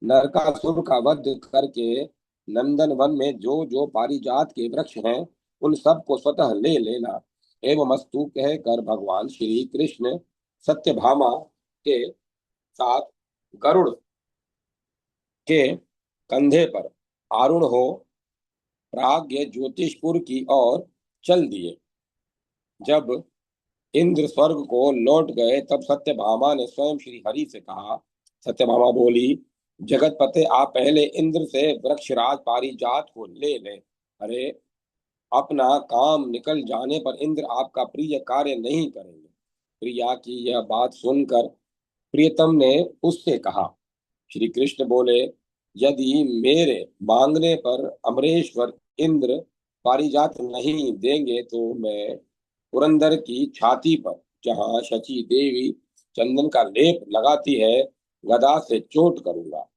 नरकासुर का वध करके नंदन वन में जो जो पारिजात के वृक्ष हैं उन सब को स्वतः ले लेना। एवं अस्तु कहकर भगवान श्री कृष्ण सत्यभामा के साथ गरुड़ के कंधे पर आरूढ़ हो प्राग्ञ ज्योतिषपुर की ओर चल दिए। जब इंद्र स्वर्ग को लौट गए तब सत्यभामा ने स्वयं श्री हरि से कहा। सत्यभामा बोली, जगतपते आप पहले इंद्र से वृक्षराज पारिजात को ले लें। अरे, अपना काम निकल जाने पर इंद्र आपका प्रिय कार्य नहीं करेंगे। प्रिया की यह बात सुनकर प्रियतम ने उससे कहा। श्री कृष्ण बोले, यदि मेरे मांगने पर अमरेश्वर इंद्र पारिजात नहीं देंगे तो मैं पुरंदर की छाती पर जहाँ शची देवी चंदन का लेप लगाती है गदा से चोट करूंगा।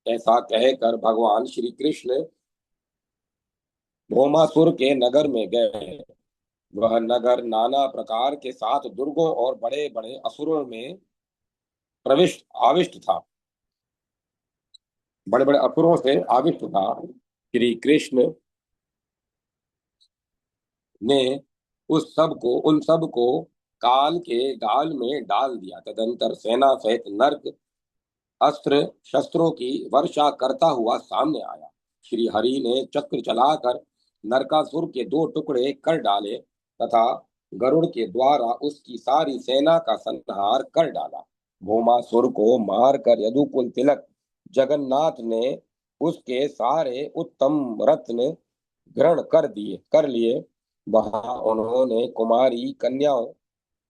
ऐसा कहकर भगवान श्री कृष्ण भौमासुर के नगर में गए। वह नगर नाना प्रकार के 7 दुर्गों और बड़े बड़े असुरों में प्रविष्ट आविष्ट था, बड़े बड़े असुरों से आविष्ट था। श्री कृष्ण ने उन सब को काल के गाल में डाल दिया। तदंतर सेना सहित नर्क अस्त्र शस्त्रों की वर्षा करता हुआ सामने आया। श्री हरि ने चक्र चलाकर नरकासुर के 2 टुकड़े कर डाले तथा गरुड़ के द्वारा उसकी सारी सेना का संहार कर डाला। भौमासुर को मारकर यदुकुल तिलक जगन्नाथ ने उसके सारे उत्तम रत्न ग्रहण कर लिए। वहां उन्होंने कुमारी कन्याओं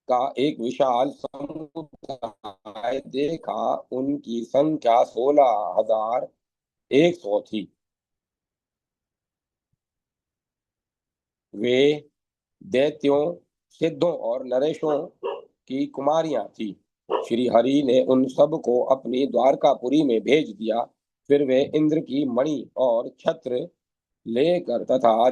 का एक विशाल समुदाय देखा। उनकी संख्या 16,100 थी। वे दैत्यों, सिद्धों और नरेशों की कुमारियां थी। श्री हरि ने उन सब को अपनी द्वारकापुरी में भेज दिया। फिर वे इंद्र की मणि और छत्र लेकर तथा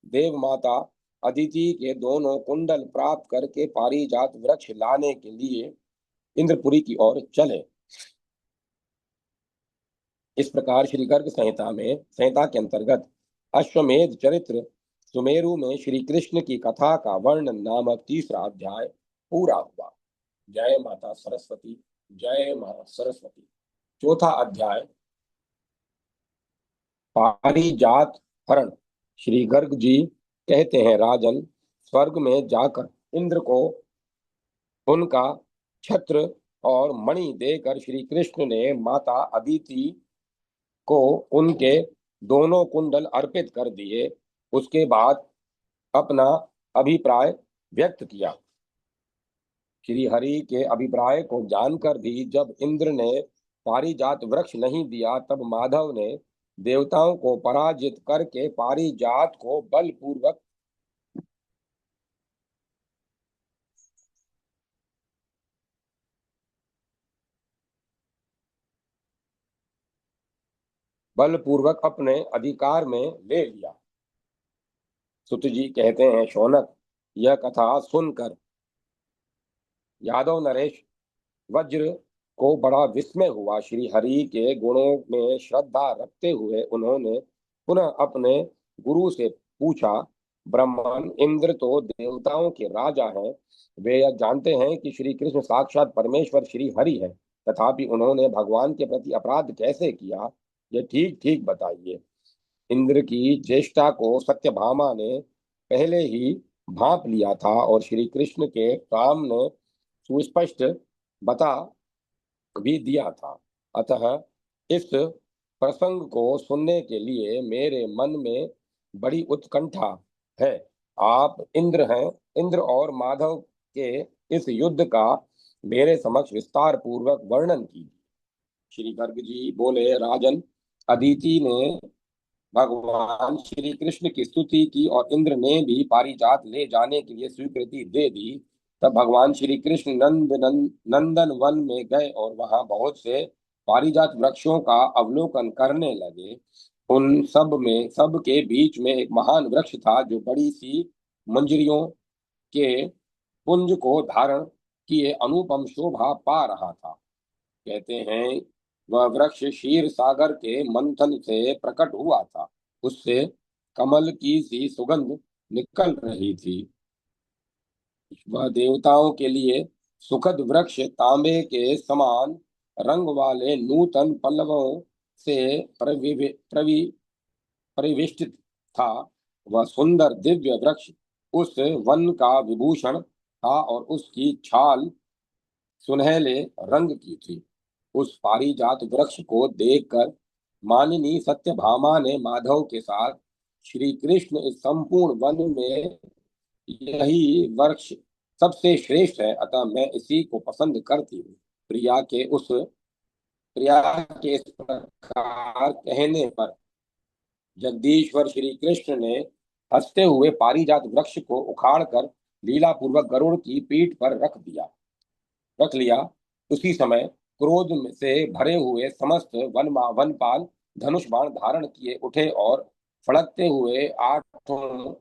देव माता अदिति के दोनों कुंडल प्राप्त करके पारिजात वृक्ष लाने के लिए इंद्रपुरी की ओर चले। इस प्रकार श्री गर्ग संहिता के अंतर्गत अश्वमेध चरित्र सुमेरु में श्री कृष्ण की कथा का वर्णन नामक तीसरा अध्याय पूरा हुआ। जय माता सरस्वती, जय माता सरस्वती। चौथा अध्याय पारिजात हरण। श्री गर्ग जी कहते हैं, राजन, स्वर्ग में जाकर इंद्र को उनका छत्र और मणि देकर श्री कृष्ण ने माता अदिति को उनके दोनों कुंडल अर्पित कर दिए। उसके बाद अपना अभिप्राय व्यक्त किया। श्री हरि के अभिप्राय को जानकर भी जब इंद्र ने पारिजात वृक्ष नहीं दिया तब माधव ने देवताओं को पराजित करके पारिजात को बलपूर्वक अपने अधिकार में ले लिया। सुत जी कहते हैं, शौनक, यह कथा सुनकर यादव नरेश वज्र को बड़ा विस्मय हुआ। श्री हरि के गुणों में श्रद्धा रखते हुए उन्होंने पुनः अपने गुरु से पूछा। ब्रह्मन इंद्र तो देवताओं के राजा हैं। वे यह जानते हैं कि श्री कृष्ण साक्षात परमेश्वर श्री हरि है। तथापि उन्होंने भगवान के प्रति अपराध कैसे किया, ये ठीक ठीक बताइए। इंद्र की चेष्टा को सत्यभामा ने पहले ही भांप लिया था और श्री कृष्ण के काम ने सुस्पष्ट बता भी दिया था। अतः इस प्रसंग को सुनने के लिए मेरे मन में बड़ी उत्कंठा है। आप इंद्र हैं। इंद्र और माधव के इस युद्ध का मेरे समक्ष विस्तार पूर्वक वर्णन कीजिए। श्री गर्ग जी बोले, राजन, अदिति ने भगवान श्री कृष्ण की स्तुति की और इंद्र ने भी पारिजात ले जाने के लिए स्वीकृति दे दी। तब भगवान श्री कृष्ण नंदन वन में गए और वहां बहुत से पारिजात वृक्षों का अवलोकन करने लगे। उन सब के बीच में एक महान वृक्ष था जो बड़ी सी मंजरियों के पुंज को धारण किए अनुपम शोभा पा रहा था। कहते हैं वह वृक्ष क्षीर सागर के मंथन से प्रकट हुआ था। उससे कमल की सी सुगंध निकल रही थी। वह देवताओं के लिए सुखद वृक्ष तांबे के समान रंग वाले नूतन पल्लवों से परिवेष्टित था। वह सुंदर दिव्य वृक्ष उस वन का विभूषण था और उसकी छाल सुनहले रंग की थी। उस पारिजात वृक्ष को देखकर मानिनी सत्यभामा ने माधव के साथ, श्री कृष्ण इस संपूर्ण वन में यही वृक्ष सबसे श्रेष्ठ है, अतः मैं इसी को पसंद करती हूँ। प्रिया के इस प्रकार कहने पर जगदीश्वर श्री कृष्ण ने हंसते हुए पारिजात वृक्ष को उखाड़कर लीला पूर्वक गरुड़ की पीठ पर रख लिया। उसी समय क्रोध से भरे हुए समस्त वनपाल धनुष बाण धारण किए उठे और फड़कते हुए आठों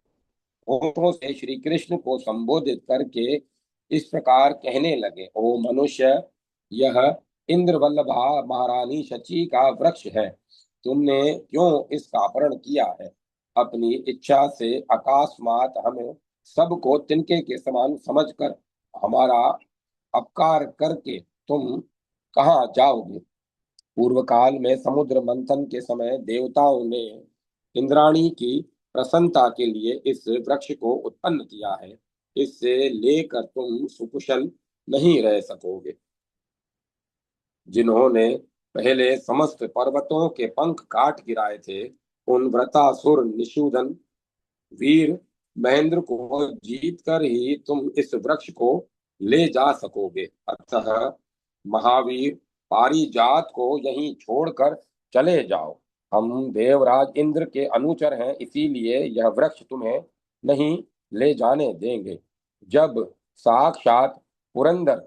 होठों से श्री कृष्ण को संबोधित करके इस प्रकार कहने लगे, ओ मनुष्य, यह इंद्र वल्लभा महारानी शची का वृक्ष है। तुमने क्यों इसका अपहरण किया है? अपनी इच्छा से अकस्मात हमें सबको तिनके के समान समझकर हमारा अपकार करके तुम कहाँ जाओगे? पूर्व काल में समुद्र मंथन के समय देवताओं ने इंद्राणी की प्रसन्नता के लिए इस वृक्ष को उत्पन्न किया है। इससे लेकर तुम सुकुशल नहीं रह सकोगे। जिन्होंने पहले समस्त पर्वतों के पंख काट गिराए थे, उन व्रतासुर निषूदन वीर महेंद्र को जीत कर ही तुम इस वृक्ष को ले जा सकोगे। अतः महावीर, पारिजात को यहीं छोड़कर चले जाओ। हम देवराज इंद्र के अनुचर हैं, इसीलिए यह वृक्ष तुम्हें नहीं ले जाने देंगे। जब साक्षात पुरंदर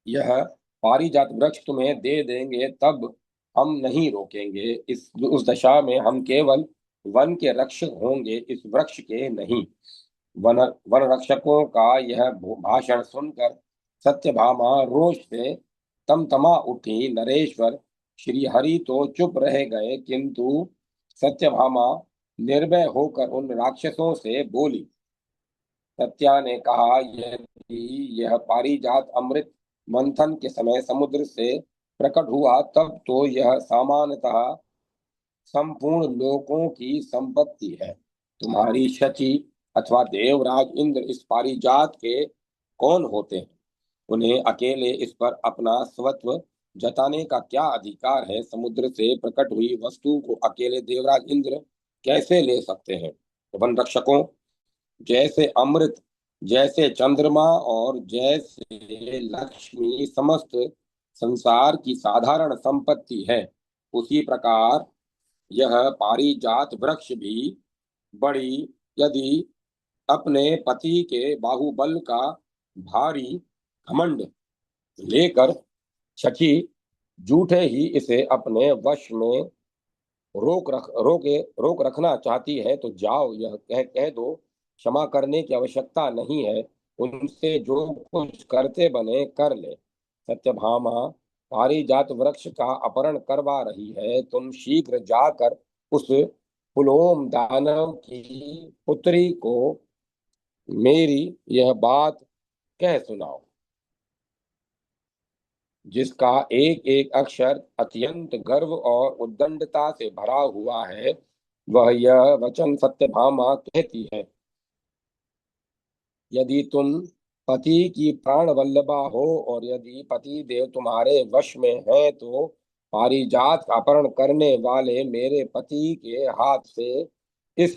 यह पारिजात वृक्ष तुम्हें दे देंगे तब हम नहीं रोकेंगे। इस उस दशा में हम केवल वन के रक्षक होंगे, इस वृक्ष के नहीं। वन वन रक्षकों का यह भाषण सुनकर सत्यभामा रोष से तमतमा उठी। नरेश्वर श्री हरि तो चुप रह गए, किंतु सत्यभामा निर्भय होकर उन राक्षसों से बोली। सत्या ने कहा, यदि यह पारिजात अमृत मंथन के समय समुद्र से प्रकट हुआ तब तो यह सामान्यतः संपूर्ण लोकों की संपत्ति है। तुम्हारी शची अथवा देवराज इंद्र इस पारिजात के कौन होते हैं? उन्हें अकेले इस पर अपना स्वत्व जताने का क्या अधिकार है? समुद्र से प्रकट हुई वस्तु को अकेले देवराज इंद्र कैसे ले सकते हैं? वन रक्षकों, जैसे अमृत, जैसे चंद्रमा और जैसे लक्ष्मी समस्त संसार की साधारण संपत्ति है, उसी प्रकार यह पारिजात वृक्ष भी बड़ी, यदि अपने पति के बाहुबल का भारी घमंड लेकर शची झूठे ही इसे अपने वश में रोक रखना चाहती है तो जाओ, यह कह दो, क्षमा करने की आवश्यकता नहीं है, उनसे जो कुछ करते बने कर ले। सत्यभामा पारिजात वृक्ष का अपहरण करवा रही है, तुम शीघ्र जाकर उस पुलोम दानव की पुत्री को मेरी यह बात कह सुनाओ, जिसका एक एक अक्षर अत्यंत गर्व और उद्दंडता से भरा हुआ है। वह यह वचन सत्यभामा कहती है, यदि तुम पति की प्राण वल्लभा हो और यदि पति देव तुम्हारे वश में है तो पारिजात का अपहरण करने वाले मेरे पति के हाथ से इस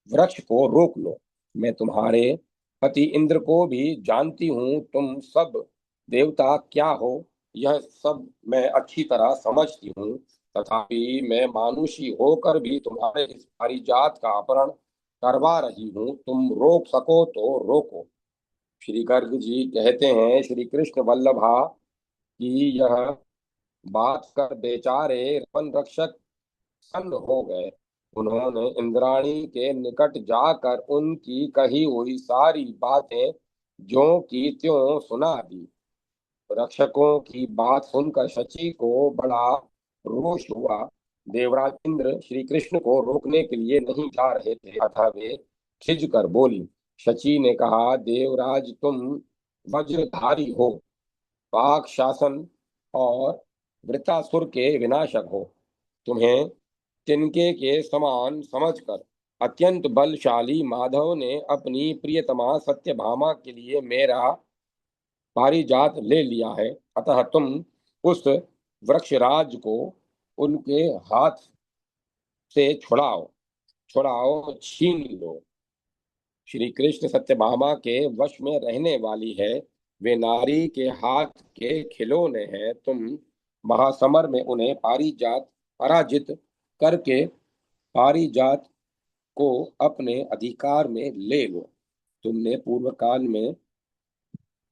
वृक्ष को रोक लो। मैं तुम्हारे पति इंद्र को भी जानती हूँ। तुम सब देवता क्या हो यह सब मैं अच्छी तरह समझती हूँ, तथापि मैं मानुषी होकर भी तुम्हारे इस पारिजात का अपहरण करवा रही हूँ। तुम रोक सको तो रोको। श्री गर्ग जी कहते हैं, श्री कृष्ण वल्लभा की यह बात कर बेचारे वन रक्षक सन्न हो गए। उन्होंने इंद्राणी के निकट जाकर उनकी कही हुई सारी बातें ज्यों की त्यों सुना दी। रक्षकों की बात सुनकर शची को बड़ा रोष हुआ। देवराज इंद्र श्री कृष्ण को रोकने के लिए नहीं जा रहे थे, अतः वे खिज कर बोली। शची ने कहा, देवराज तुम वज्रधारी हो, पाक शासन और वृतासुर के विनाशक हो। तुम्हें तिनके के समान समझकर अत्यंत बलशाली माधव ने अपनी प्रियतमा सत्यभामा के लिए मेरा पारिजात ले लिया है। अतः तुम उस वृक्षराज को उनके हाथ से छुड़ाओ, छुड़ाओ, छीन लो। श्री कृष्ण सत्यभामा के वश में रहने वाली है, वे नारी के हाथ के खिलौने हैं। तुम महासमर में उन्हें पारिजात पराजित करके पारिजात को अपने अधिकार में ले लो। तुमने पूर्व काल में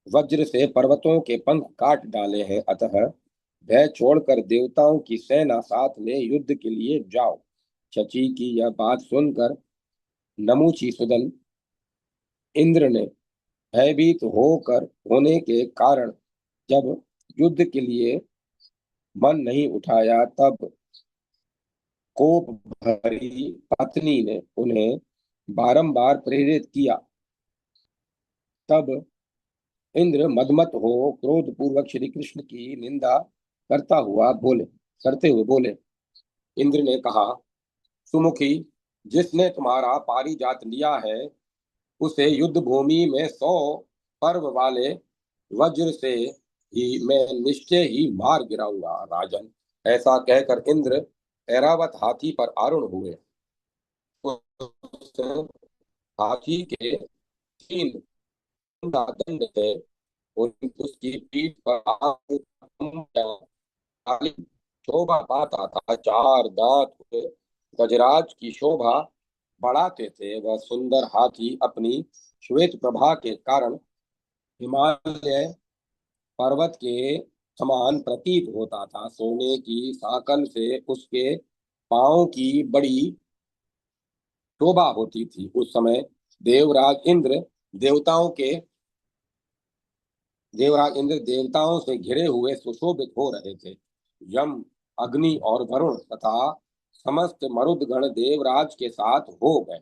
वज्र से पर्वतों के पंख काट डाले हैं, अतः भय छोड़कर देवताओं की सेना साथ में युद्ध के लिए जाओ। शची की यह बात सुनकर नमूची सुदन इंद्र ने भयभीत होकर होने के कारण जब युद्ध के लिए मन नहीं उठाया, तब कोप भरी पत्नी ने उन्हें बारंबार प्रेरित किया। तब इंद्र मदमत हो क्रोध पूर्वक श्री कृष्ण की निंदा करते हुए बोले। इंद्र ने कहा, सुमुखी, जिसने तुम्हारा पारिजात लिया है उसे युद्ध भूमि में 100 पर्व वाले वज्र से ही मैं निश्चय ही मार गिराऊंगा। राजन, ऐसा कहकर इंद्र ऐरावत हाथी पर आरूढ़ हुए। उस हाथी के 3 दंड थे, उसकी पीठ पर काली शोभा पाता था। 4 दांत गजराज की शोभा बढ़ाते थे। वह सुंदर हाथी अपनी श्वेत प्रभा के कारण हिमालय पर्वत के समान प्रतीत होता था। सोने की साकल से उसके पांव की बड़ी शोभा होती थी। उस समय देवराज इंद्र देवताओं के देवराज इंद्र देवताओं से घिरे हुए सुशोभित हो रहे थे। यम, अग्नि और वरुण तथा समस्त मरुदगण देवराज के साथ हो गए।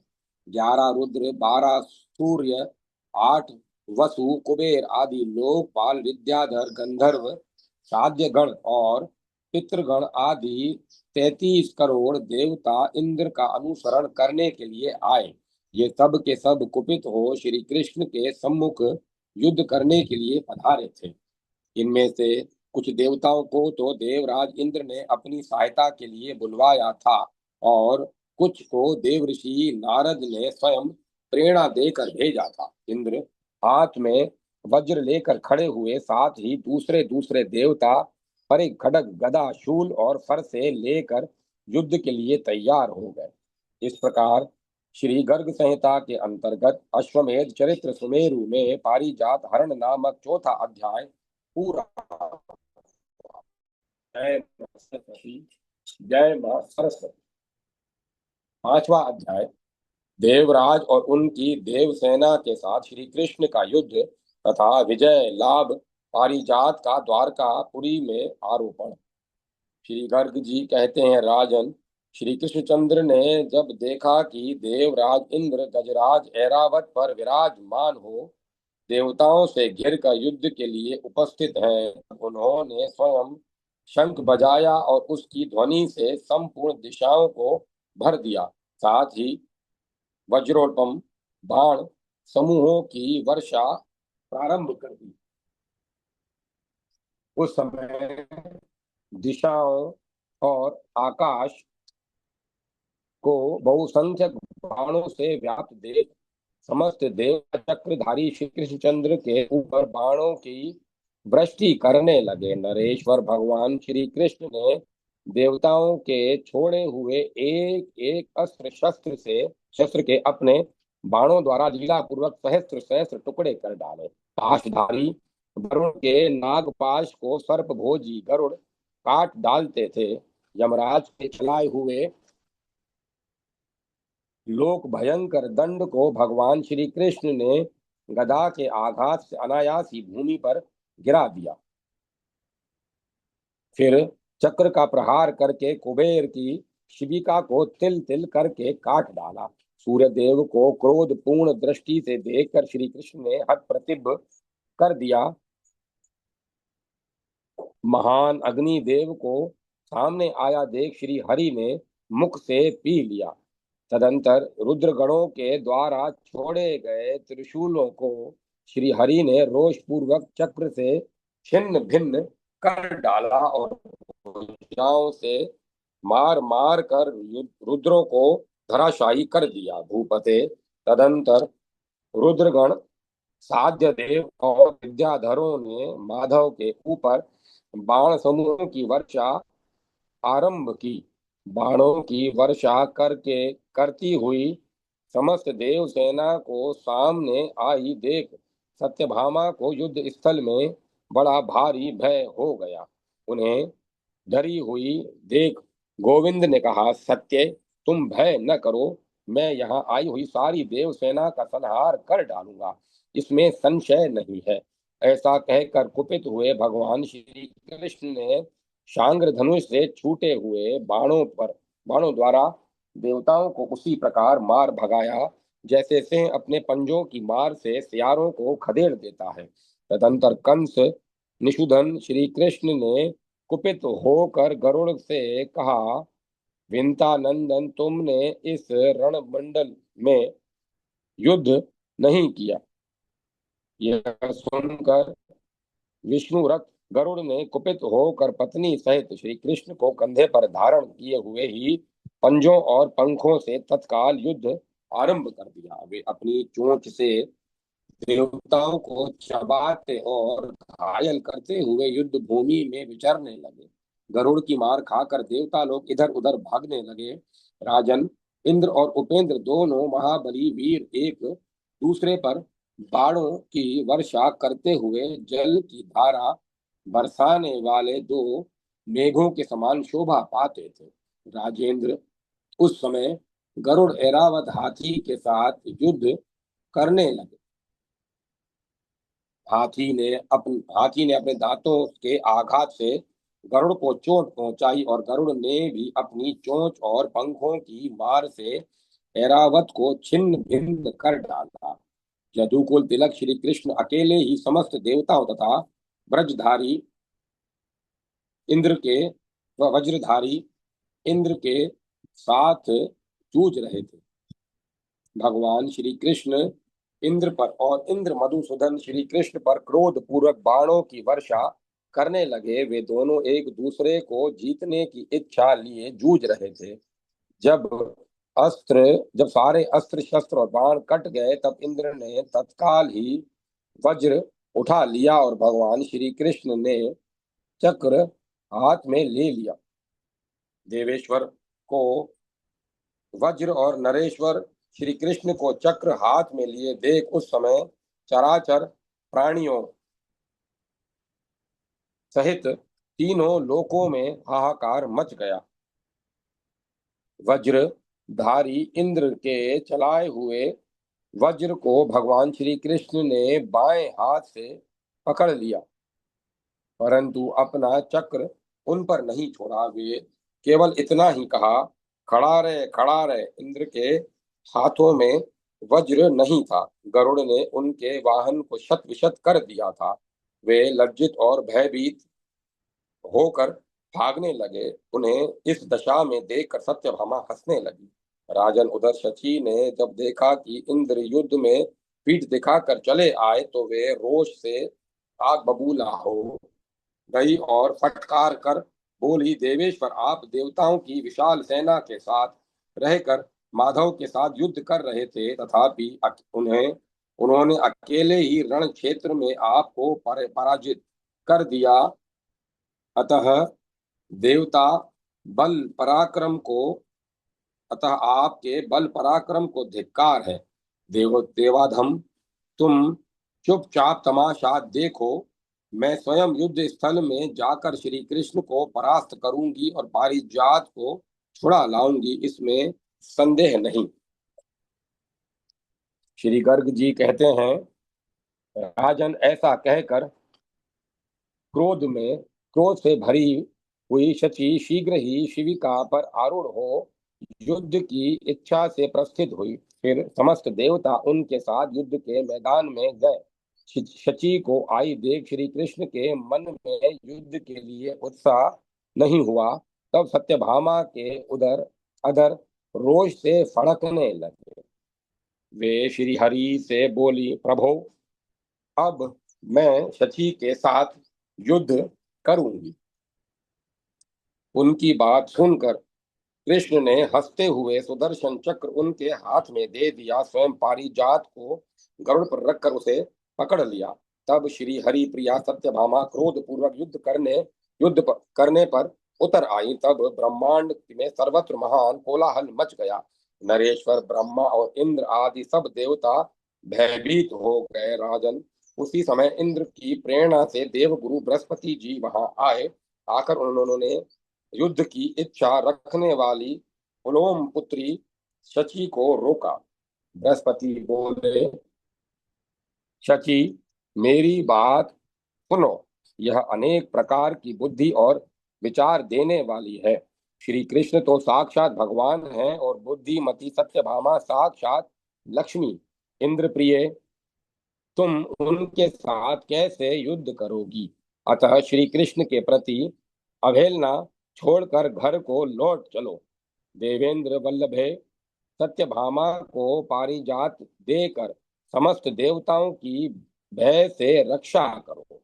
11 रुद्र, 12 सूर्य, 8 वसु, कुबेर आदि लोकपाल, विद्याधर, गंधर्व, साध्यगण और पितृगण आदि 33 करोड़ देवता इंद्र का अनुसरण करने के लिए आए। ये सब के सब कुपित हो श्री कृष्ण के सम्मुख युद्ध करने के लिए पधारे थे। इनमें से कुछ देवताओं को तो देवराज इंद्र ने अपनी सहायता के लिए बुलवाया था, और कुछ को देवऋषि नारद ने स्वयं प्रेरणा देकर भेजा था। इंद्र हाथ में वज्र लेकर खड़े हुए, साथ ही दूसरे दूसरे देवता परिघ, खड्ग, गदा, शूल और फरसे लेकर युद्ध के लिए तैयार हो गए। इस प्रकार श्री गर्ग संहिता के अंतर्गत अश्वमेध चरित्र सुमेरु में पारिजात हरण नामक चौथा अध्याय पूरा। जय मां सरस्वती, जय मां सरस्वती। 5वां अध्याय, देवराज और उनकी देवसेना के साथ श्री कृष्ण का युद्ध तथा विजय लाभ, पारिजात का द्वारकापुरी में आरोपण। श्री गर्ग जी कहते हैं, राजन, श्री कृष्णचंद्र ने जब देखा कि देवराज इंद्र गजराज ऐरावत पर विराजमान हो देवताओं से घिर कर युद्ध के लिए उपस्थित हैं, उन्होंने स्वयं शंख बजाया और उसकी ध्वनि से संपूर्ण दिशाओं को भर दिया। साथ ही वज्रोल्पम बाण समूहों की वर्षा प्रारंभ कर दी। उस समय दिशाओं और आकाश को बहुसंख्यक बाणों से व्याप्त देख समस्त देव चक्रधारी श्री कृष्णचंद्र के ऊपर बाणों की वृष्टि करने लगे। नरेश्वर भगवान श्री कृष्ण ने देवताओं के छोड़े हुए एक एक शस्त्र के अपने बाणों द्वारा लीला पूर्वक सहस्त्र सहस्त्र टुकड़े कर डाले। पाशधारी वरुण के नागपाश को सर्पभोजी गरुड़ काट डालते थे। यमराज के चलाए हुए लोक भयंकर दंड को भगवान श्री कृष्ण ने गदा के आघात से अनायास ही भूमि पर गिरा दिया। फिर चक्र का प्रहार करके कुबेर की शिविका को तिल तिल करके काट डाला। सूर्य देव को क्रोध पूर्ण दृष्टि से देखकर श्री कृष्ण ने हठ प्रतिभ कर दिया। महान अग्निदेव को सामने आया देख श्री हरि ने मुख से पी लिया। तदंतर रुद्रगणों के द्वारा छोड़े गए त्रिशूलों को श्री हरि ने रोष पूर्वक चक्र से छिन्न भिन्न कर डाला और भुजाओं से मार मार कर रुद्रों को धराशायी कर दिया। भूपते तदंतर रुद्रगण साध्य देव और विद्याधरों ने माधव के ऊपर बाण समूहों की वर्षा आरंभ की। बाणों की वर्षा करके करती हुई समस्त देव सेना को सामने आई देख सत्यभामा को युद्ध स्थल में बड़ा भारी भय हो गया। उन्हें डरी हुई देख गोविंद ने कहा, सत्य तुम भय न करो, मैं यहाँ आई हुई सारी देव सेना का संहार कर डालूंगा, इसमें संशय नहीं है। ऐसा कहकर कुपित हुए भगवान श्री कृष्ण ने शांग्र धनुष से छूटे हुए बाणों द्वारा देवताओं को उसी प्रकार मार भगाया जैसे सिंह अपने पंजों की मार से सियारों को खदेड़ देता है। तदंतर कंस निषुधन श्री कृष्ण ने कुपित होकर गरुड़ से कहा, विंता नंदन तुमने इस रणमंडल में युद्ध नहीं किया। यह सुनकर विष्णु रथ गरुड़ ने कुपित होकर पत्नी सहित श्री कृष्ण को कंधे पर धारण किए हुए ही पंजों और पंखों से तत्काल युद्ध आरंभ कर दिया। वे अपनी चोंच से देवताओं को चबाते और घायल करते हुए युद्ध भूमि में विचरने लगे। गरुड़ की मार खाकर देवता लोग इधर उधर भागने लगे। राजन इंद्र और उपेंद्र दोनों महाबली वीर एक दूसरे पर बाणों की वर्षा करते हुए जल की धारा बरसाने वाले दो मेघों के समान शोभा पाते थे। राजेंद्र उस समय गरुड़ ऐरावत युद्ध करने लगे। हाथी ने अपने दांतों के आघात से गरुड़ को चोट पहुंचाई और गरुड़ ने भी अपनी चोंच और पंखों की मार से ऐरावत को छिन्न भिन्न कर डाला। यदुकुल तिलक श्री कृष्ण अकेले ही समस्त देवताओं तथा ब्रजधारी इंद्र के व वज्रधारी इंद्र के साथ जूझ रहे थे। भगवान श्री कृष्ण इंद्र पर और इंद्र मधुसूदन श्री कृष्ण पर क्रोध पूर्वक बाणों की वर्षा करने लगे। वे दोनों एक दूसरे को जीतने की इच्छा लिए जूझ रहे थे। जब अस्त्र जब सारे अस्त्र शस्त्र और बाण कट गए तब इंद्र ने तत्काल ही वज्र उठा लिया और भगवान श्री कृष्ण ने चक्र हाथ में ले लिया। देवेश्वर को वज्र और नरेश्वर श्री कृष्ण को चक्र हाथ में लिए देख उस समय चराचर प्राणियों सहित तीनों लोकों में हाहाकार मच गया। वज्रधारी इंद्र के चलाए हुए वज्र को भगवान श्री कृष्ण ने बाएं हाथ से पकड़ लिया, परंतु अपना चक्र उन पर नहीं छोड़ा। वे केवल इतना ही कहा, खड़ा रहे। इंद्र के हाथों में वज्र नहीं था। गरुड़ ने उनके वाहन को शत विशत कर दिया था। वे लज्जित और भयभीत होकर भागने लगे। उन्हें इस दशा में देखकर सत्यभामा हंसने लगी। राजन उधर शची ने जब देखा कि इंद्र युद्ध में पीठ दिखाकर चले आए तो वे रोष से आग बबूला हो गई और फटकार कर बोली, देवेश्वर आप देवताओं की विशाल सेना के साथ रहकर माधव के साथ युद्ध कर रहे थे, तथापि उन्होंने अकेले ही रण क्षेत्र में आपको पराजित कर दिया। अतः देवता बल पराक्रम को अतः आपके बल पराक्रम को धिक्कार है। देवाधम, तुम चुपचाप तमाशा देखो। मैं स्वयं युद्ध स्थल में जाकर श्री कृष्ण को परास्त करूंगी और पारिजात को छुड़ा लाऊंगी, इसमें संदेह नहीं। श्री गर्ग जी कहते हैं, राजन, ऐसा कहकर क्रोध से भरी हुई शची शीघ्र ही शिविका पर आरूढ़ हो युद्ध की इच्छा से प्रस्थित हुई। फिर समस्त देवता उनके साथ युद्ध के मैदान में गए। शची को आई देख श्री कृष्ण के मन में युद्ध के लिए उत्साह नहीं हुआ। तब सत्यभामा के उदर अधर रोष से फड़कने लगे। वे श्री हरि से बोली, प्रभो, अब मैं शची के साथ युद्ध करूंगी। उनकी बात सुनकर कृष्ण ने हंसते हुए सुदर्शन चक्र उनके हाथ में दे दिया। स्वयं पारिजात को गरुड़ पर रखकर उसे पकड़ लिया। तब श्री हरि प्रिया सत्यभामा क्रोध पूर्वक करने पर उतर आई। तब ब्रह्मांड में सर्वत्र महान कोलाहल मच गया। नरेश्वर, ब्रह्मा और इंद्र आदि सब देवता भयभीत हो गए। राजन, उसी समय इंद्र की प्रेरणा से देवगुरु बृहस्पति जी वहां आए। आकर उन्होंने युद्ध की इच्छा रखने वाली पुलोम पुत्री शची को रोका। बृहस्पति बोले, शची, मेरी बात सुनो। यह अनेक प्रकार की बुद्धि और विचार देने वाली है। श्री कृष्ण तो साक्षात भगवान हैं और बुद्धिमती सत्यभामा साक्षात लक्ष्मी। इंद्र प्रिय, तुम उनके साथ कैसे युद्ध करोगी? अतः श्री कृष्ण के प्रति अवहेलना छोड़कर घर को लौट चलो। देवेंद्र वल्लभे, सत्यभामा को पारिजात देकर समस्त देवताओं की भय से रक्षा करो।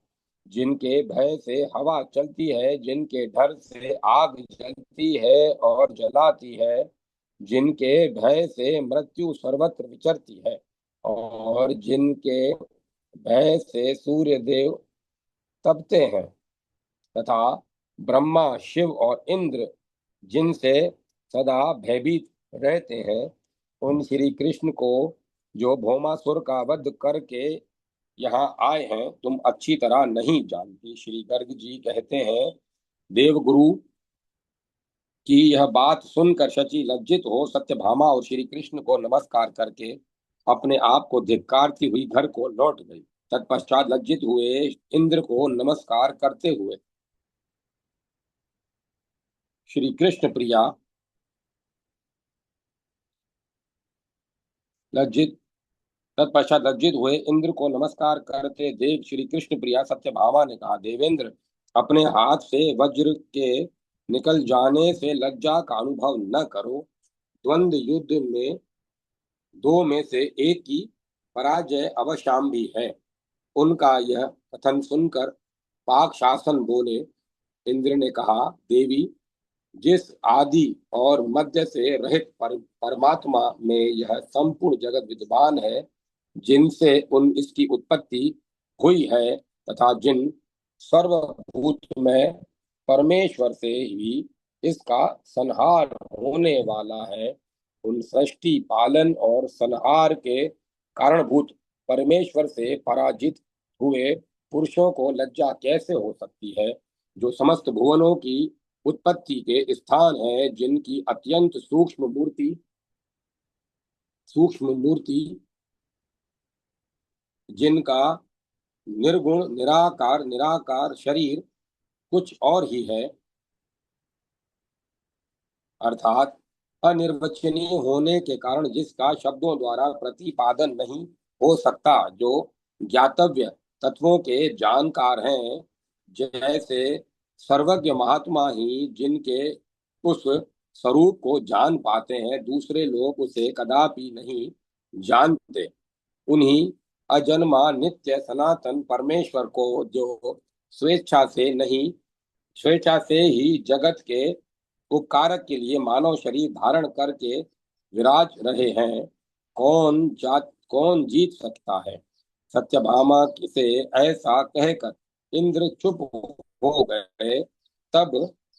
जिनके भय से हवा चलती है, जिनके डर से आग जलती है और जलाती है, जिनके भय से मृत्यु सर्वत्र विचरती है, और जिनके भय से सूर्य देव तपते हैं, तथा ब्रह्मा, शिव और इंद्र जिनसे सदा भयभीत रहते हैं, उन श्री कृष्ण को जो भौमासुर का वध करके यहाँ आए हैं, तुम अच्छी तरह नहीं जानती। श्री गर्ग जी कहते हैं, देवगुरु की यह बात सुनकर शची लज्जित हो सत्यभामा और श्री कृष्ण को नमस्कार करके अपने आप को धिक्कारती हुई घर को लौट गई। तत्पश्चात लज्जित हुए इंद्र को नमस्कार करते हुए श्री कृष्ण प्रिया लज्जित तत्पश्चात लज्जित हुए इंद्र को नमस्कार करते देख श्री कृष्ण प्रिया सत्यभामा ने कहा, देवेंद्र, अपने हाथ से वज्र के निकल जाने से लज्जा का अनुभव न करो। द्वंद्व युद्ध में दो में से एक की पराजय अवश्यम्भी है। उनका यह कथन सुनकर पाक शासन बोले। इंद्र ने कहा, देवी, जिस आदि और मध्य से रहित परमात्मा में यह संपूर्ण जगत विद्यमान है, जिनसे इसकी उत्पत्ति हुई है, तथा जिन सर्वभूत में परमेश्वर से ही इसका संहार होने वाला है, उन सृष्टि, पालन और संहार के कारणभूत परमेश्वर से पराजित हुए पुरुषों को लज्जा कैसे हो सकती है? जो समस्त भुवनों की उत्पत्ति के स्थान है, जिनकी अत्यंत सूक्ष्म मूर्ति, जिनका निर्गुण निराकार निराकार शरीर कुछ और ही है, अर्थात अनिर्वचनीय होने के कारण जिसका शब्दों द्वारा प्रतिपादन नहीं हो सकता, जो ज्ञातव्य तत्वों के जानकार हैं, जैसे सर्वज्ञ महात्मा ही जिनके उस स्वरूप को जान पाते हैं, दूसरे लोग उसे कदापि नहीं जानते। उन्हीं अजन्मा नित्य सनातन परमेश्वर को जो स्वेच्छा से ही जगत के उपकारक के लिए मानव शरीर धारण करके विराज रहे हैं, कौन जीत सकता है? सत्यभामा से ऐसा कहकर इंद्र चुप हो गए। तब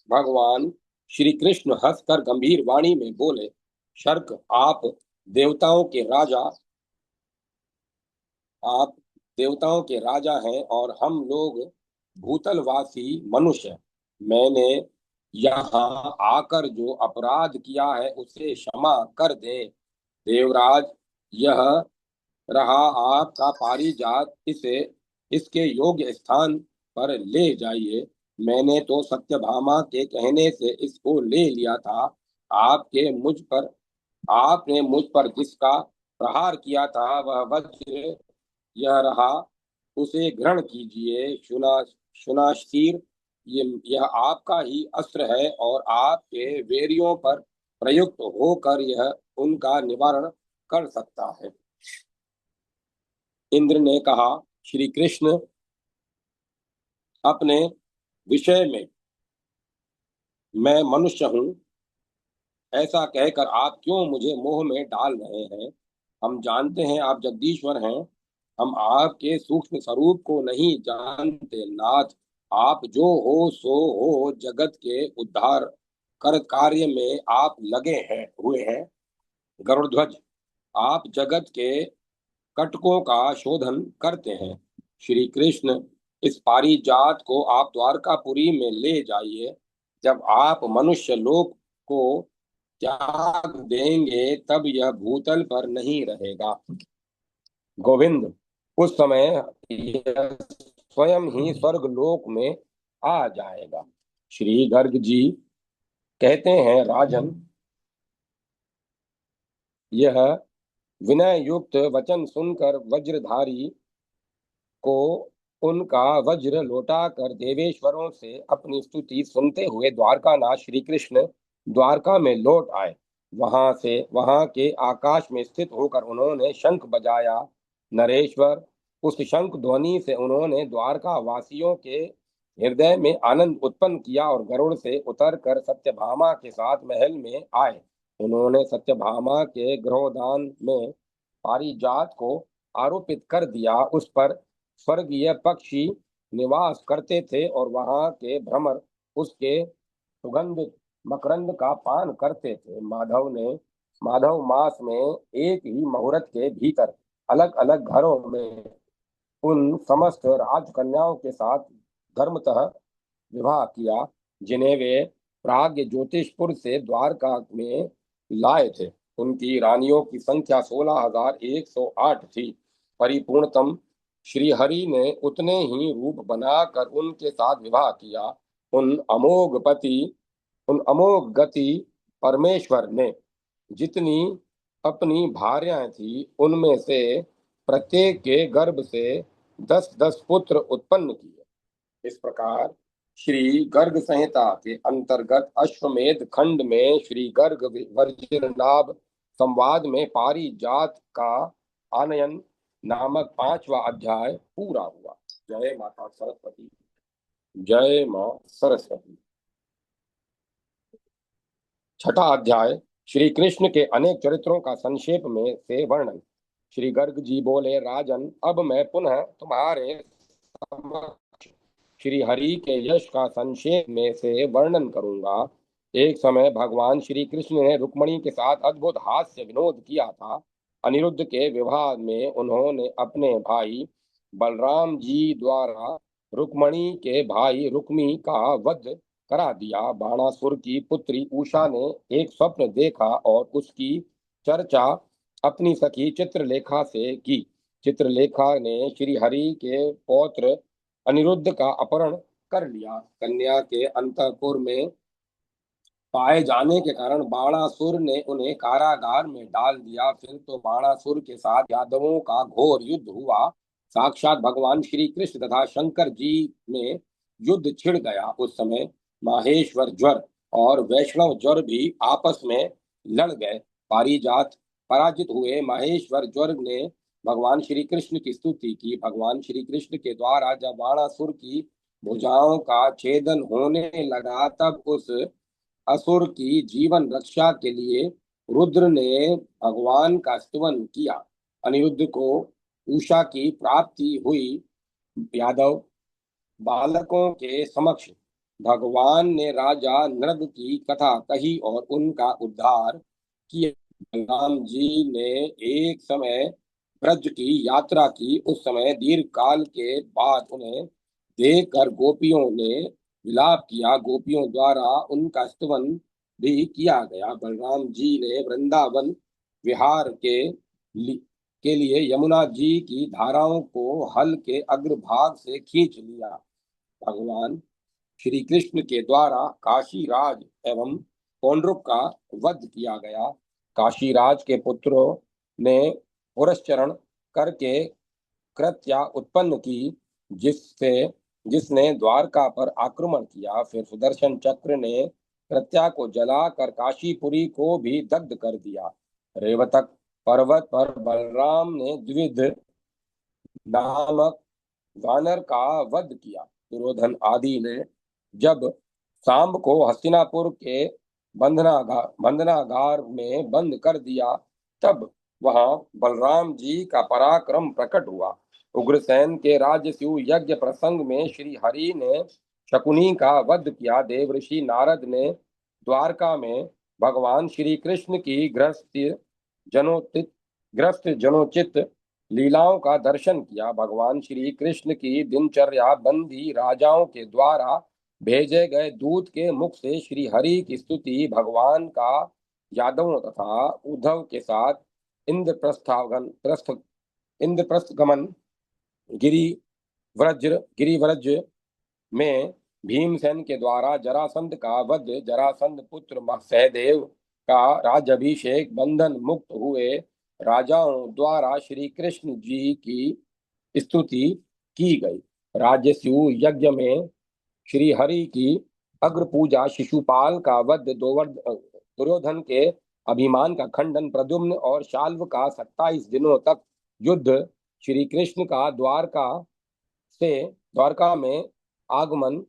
भगवान श्री कृष्ण हंसकर गंभीर वाणी में बोले, शर्क, देवताओं के राजा आप देवताओं के राजा हैं और हम लोग भूतलवासी मनुष्य। मैंने यहाँ आकर जो अपराध किया है उसे क्षमा कर दे। देवराज, यह रहा आपका पारिजात, इसे इसके योग्य स्थान पर ले जाइए। मैंने तो सत्यभामा के कहने से इसको ले लिया था। आपके मुझ पर आपने मुझ पर जिसका प्रहार किया था वह वज्र यह रहा, उसे ग्रहण कीजिए। शुनाशीर, यह आपका ही अस्त्र है और आपके वेरियों पर प्रयुक्त होकर यह उनका निवारण कर सकता है। इंद्र ने कहा, श्री कृष्ण अपने विषय में मैं मनुष्य हूँ ऐसा कहकर आप क्यों मुझे मोह में डाल रहे हैं। हम जानते हैं आप जगदीश्वर हैं। हम आपके सूक्ष्म स्वरूप को नहीं जानते। नाथ, आप जो हो सो हो, जगत के उद्धार कर कार्य में आप लगे हैं हुए हैं। गरुड़ध्वज, आप जगत के कटकों का शोधन करते हैं। श्री कृष्ण, इस पारिजात को आप द्वारकापुरी में ले जाइए। जब आप मनुष्य लोक को त्याग देंगे तब यह भूतल पर नहीं रहेगा। गोविंद, उस समय यह स्वयं ही स्वर्ग लोक में आ जाएगा। श्री गर्ग जी कहते हैं, राजन, यह विनय युक्त वचन सुनकर वज्रधारी को उनका वज्र लौटा कर देवेश्वरों से अपनी स्तुति सुनते हुए द्वारकानाथ श्री कृष्ण द्वारका में लौट आए। वहां के आकाश में स्थित होकर उन्होंने शंख बजाया। नरेश्वर, उस शंख ध्वनि से उन्होंने द्वारका वासियों के हृदय में आनंद उत्पन्न किया और गरुड़ से उतरकर सत्यभामा के साथ महल में आए। उन्होंने सत्यभामा के गृहोद्यान में पारिजात को आरोपित कर दिया। उस पर स्वर्गीय पक्षी निवास करते थे और वहां के भ्रमर उसके सुगंधित मकरंद का पान करते थे। माधव मास में एक ही मुहूर्त के भीतर अलग अलग घरों में उन समस्त राजकन्याओं के साथ धर्मतः विवाह किया जिन्हें वे प्राग ज्योतिषपुर से द्वारका में लाए थे। उनकी रानियों की संख्या 16,108 थी। परिपूर्णतम श्रीहरि ने उतने ही रूप बनाकर उनके साथ विवाह किया। उन अमोघ पति उन अमोघ गति परमेश्वर ने जितनी अपनी भार्याएं थी उनमें से प्रत्येक के गर्भ से 10-10 पुत्र उत्पन्न किए। इस प्रकार श्री गर्ग संहिता के अंतर्गत अश्वमेध खंड में श्री गर्ग वज्रनाभ संवाद में पारिजात का आनयन नामक 5वां अध्याय पूरा हुआ। जय माता सरस्वती। जय मां सरस्वती। छठा अध्याय श्री कृष्ण के अनेक चरित्रों का संक्षेप में से वर्णन। श्री गर्ग जी बोले, राजन, अब मैं पुनः तुम्हारे समक्ष श्री हरि के यश का संक्षेप में से वर्णन करूंगा। एक समय भगवान श्री कृष्ण ने रुक्मणी के साथ अद्भुत हास्य विनोद किया था। अनिरुद्ध के विवाह में उन्होंने अपने भाई बलराम जी द्वारा रुक्मणी के भाई रुक्मी का वध करा दिया। बाणासुर की पुत्री उषा ने एक स्वप्न देखा और उसकी चर्चा अपनी सखी चित्रलेखा से की। चित्रलेखा ने श्री हरि के पौत्र अनिरुद्ध का अपहरण कर लिया। कन्या के अंतःपुर में पाए जाने के कारण बाणासुर ने उन्हें कारागार में डाल दिया। फिर तो बाणासुर के साथ यादवों का घोर युद्ध हुआ। साक्षात भगवान श्री कृष्ण तथा शंकर जी में युद्ध छिड़ गया। उस समय माहेश्वर ज्वर और वैष्णव ज्वर भी आपस में लड़ गए। पारिजात पराजित हुए। माहेश्वर ज्वर ने भगवान श्री कृष्ण की स्तुति की। भगवान श्री कृष्ण के द्वारा जब बाणासुर की भुजाओं का छेदन होने लगा तब उस असुर की जीवन रक्षा के लिए रुद्र ने भगवान का स्तुवन किया। अनिरुद्ध को उषा की प्राप्ति हुई। यादव बालकों के समक्ष भगवान ने राजा नृग की कथा कही और उनका उद्धार किया। बलराम जी ने एक समय ब्रज की यात्रा की। उस समय दीर्घ काल के बाद उन्हें देखकर गोपियों ने विलाप किया। गोपियों द्वारा उनका स्तवन भी किया गया। बलराम जी ने वृंदावन विहार के लिए यमुना जी की धाराओं को हल के अग्रभाग से खींच लिया। भगवान श्री कृष्ण के द्वारा काशीराज एवं पौंड्रुक का वध किया गया। काशीराज के पुत्रों ने पुरस्चरण करके कृत्या उत्पन्न की, जिससे जिसने द्वारका पर आक्रमण किया। फिर सुदर्शन चक्र ने कृत्या को जलाकर काशीपुरी को भी दग्ध कर दिया। रेवतक पर्वत पर बलराम ने द्विविध नामक वानर का वध किया। दुर्योधन आदि ने जब सांब को हस्तिनापुर के बंधनागार में बंद कर दिया, तब वहां बलराम जी का पराक्रम प्रकट हुआ। उग्रसेन के राजसूय यज्ञ प्रसंग में श्री हरि ने शकुनी का वध किया। देवऋषि नारद ने द्वारका में भगवान श्री कृष्ण की ग्रस्त जनोचित लीलाओं का दर्शन किया। भगवान श्री कृष्ण की दिनचर्या बंदी राजाओं के द्वारा भेजे गए दूत के मुख से श्री हरि की स्तुति, भगवान का यादवों तथा उद्धव के साथ इंद्रप्रस्थ गमन, गिरिव्रज में भीमसेन के द्वारा जरासंध का वध, जरासंध पुत्र सहदेव का राज्याभिषेक, बंधन मुक्त हुए राजाओं द्वारा श्री कृष्ण जी की स्तुति की गई। राजसूय यज्ञ में श्री हरि की अग्र पूजा, शिशुपाल का वध, दुर्योधन के अभिमान का खंडन, प्रद्युम्न और शाल्व का 27 दिनों तक युद्ध, श्री कृष्ण का द्वारका में आगमन,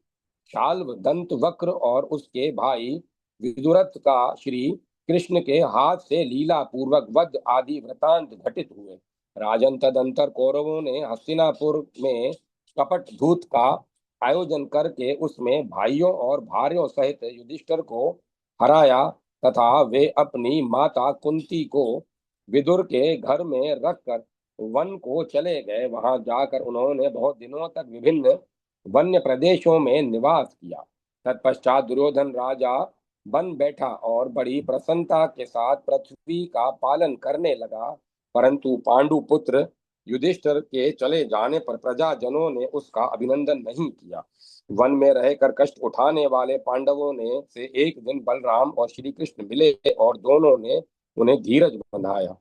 शाल्व दंत वक्र और उसके भाई विदुरथ का श्री कृष्ण के हाथ से लीला पूर्वक वध आदि वृतांत घटित हुए। राजन तदंतर कौरवों ने हस्तिनापुर में कपट धूत का आयोजन करके उसमें भाइयों और भाइयों सहित युधिष्ठिर को हराया तथा वे अपनी माता कुंती को विदुर के घर में रखकर वन को चले गए। वहां जाकर उन्होंने बहुत दिनों तक विभिन्न वन्य प्रदेशों में निवास किया। तत्पश्चात दुर्योधन राजा बन बैठा और बड़ी प्रसन्नता के साथ पृथ्वी का पालन करने लगा। परंतु पांडु पुत्र युधिष्ठिर के चले जाने पर प्रजाजनों ने उसका अभिनंदन नहीं किया। वन में रहकर कष्ट उठाने वाले पांडवों ने से एक दिन बलराम और श्री कृष्ण मिले और दोनों ने उन्हें धीरज बंधाया।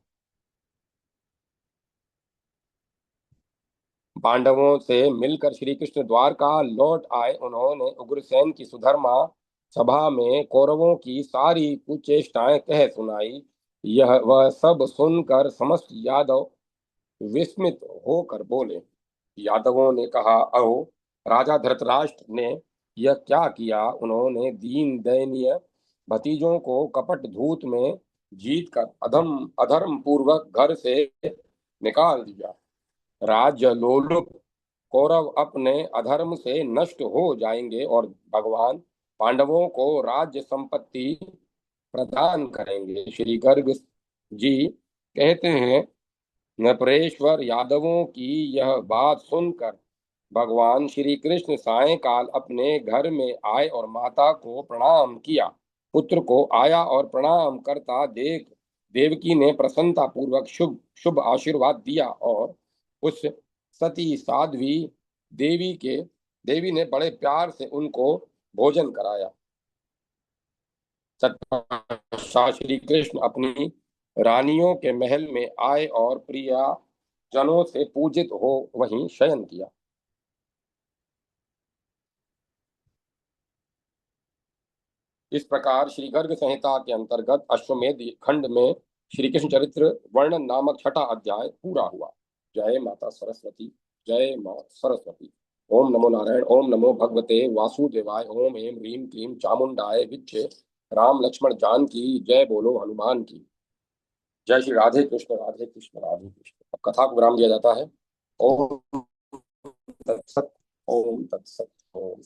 पांडवों से मिलकर श्री कृष्ण द्वारका लौट आए। उन्होंने उग्रसेन की सुधर्मा सभा में कौरवों की सारी कुचेष्टाएं कह सुनाई। यह वह सब सुनकर समस्त यादव विस्मित होकर बोले। यादवों ने कहा, अहो, राजा धृतराष्ट्र ने यह क्या किया? उन्होंने दीन दयनीय भतीजों को कपट धूत में जीत कर अधर्म पूर्वक घर से निकाल दिया। राज्य लोलुप कौरव अपने अधर्म से नष्ट हो जाएंगे और भगवान पांडवों को राज्य संपत्ति प्रदान करेंगे। श्री गर्ग जी कहते हैं, नृपेश्वर यादवों की यह बात सुनकर भगवान श्री कृष्ण सायंकाल अपने घर में आए और माता को प्रणाम किया। पुत्र को आया और प्रणाम करता देख देवकी ने प्रसन्नता पूर्वक शुभ शुभ आशीर्वाद दिया और उस सती साध्वी देवी ने बड़े प्यार से उनको भोजन कराया। तत्पश्चात श्री कृष्ण अपनी रानियों के महल में आए और प्रिया जनों से पूजित हो वहीं शयन किया। इस प्रकार श्री गर्ग संहिता के अंतर्गत अश्वमेध खंड में श्री कृष्ण चरित्र वर्णन नामक छठा अध्याय पूरा हुआ। जय माता सरस्वती। जय मां सरस्वती। ओम नमो नारायण। ओम नमो भगवते वासुदेवाय। ओम ऐं ह्रीं क्लीं चामुंडाय विच्चे। राम लक्ष्मण जान की जय बोलो हनुमान की। जय श्री राधे कृष्ण राधे कृष्ण राधे कृष्ण। अब कथा को विराम दिया जाता है। ओम तत्सत। ओम तत्सत। ओम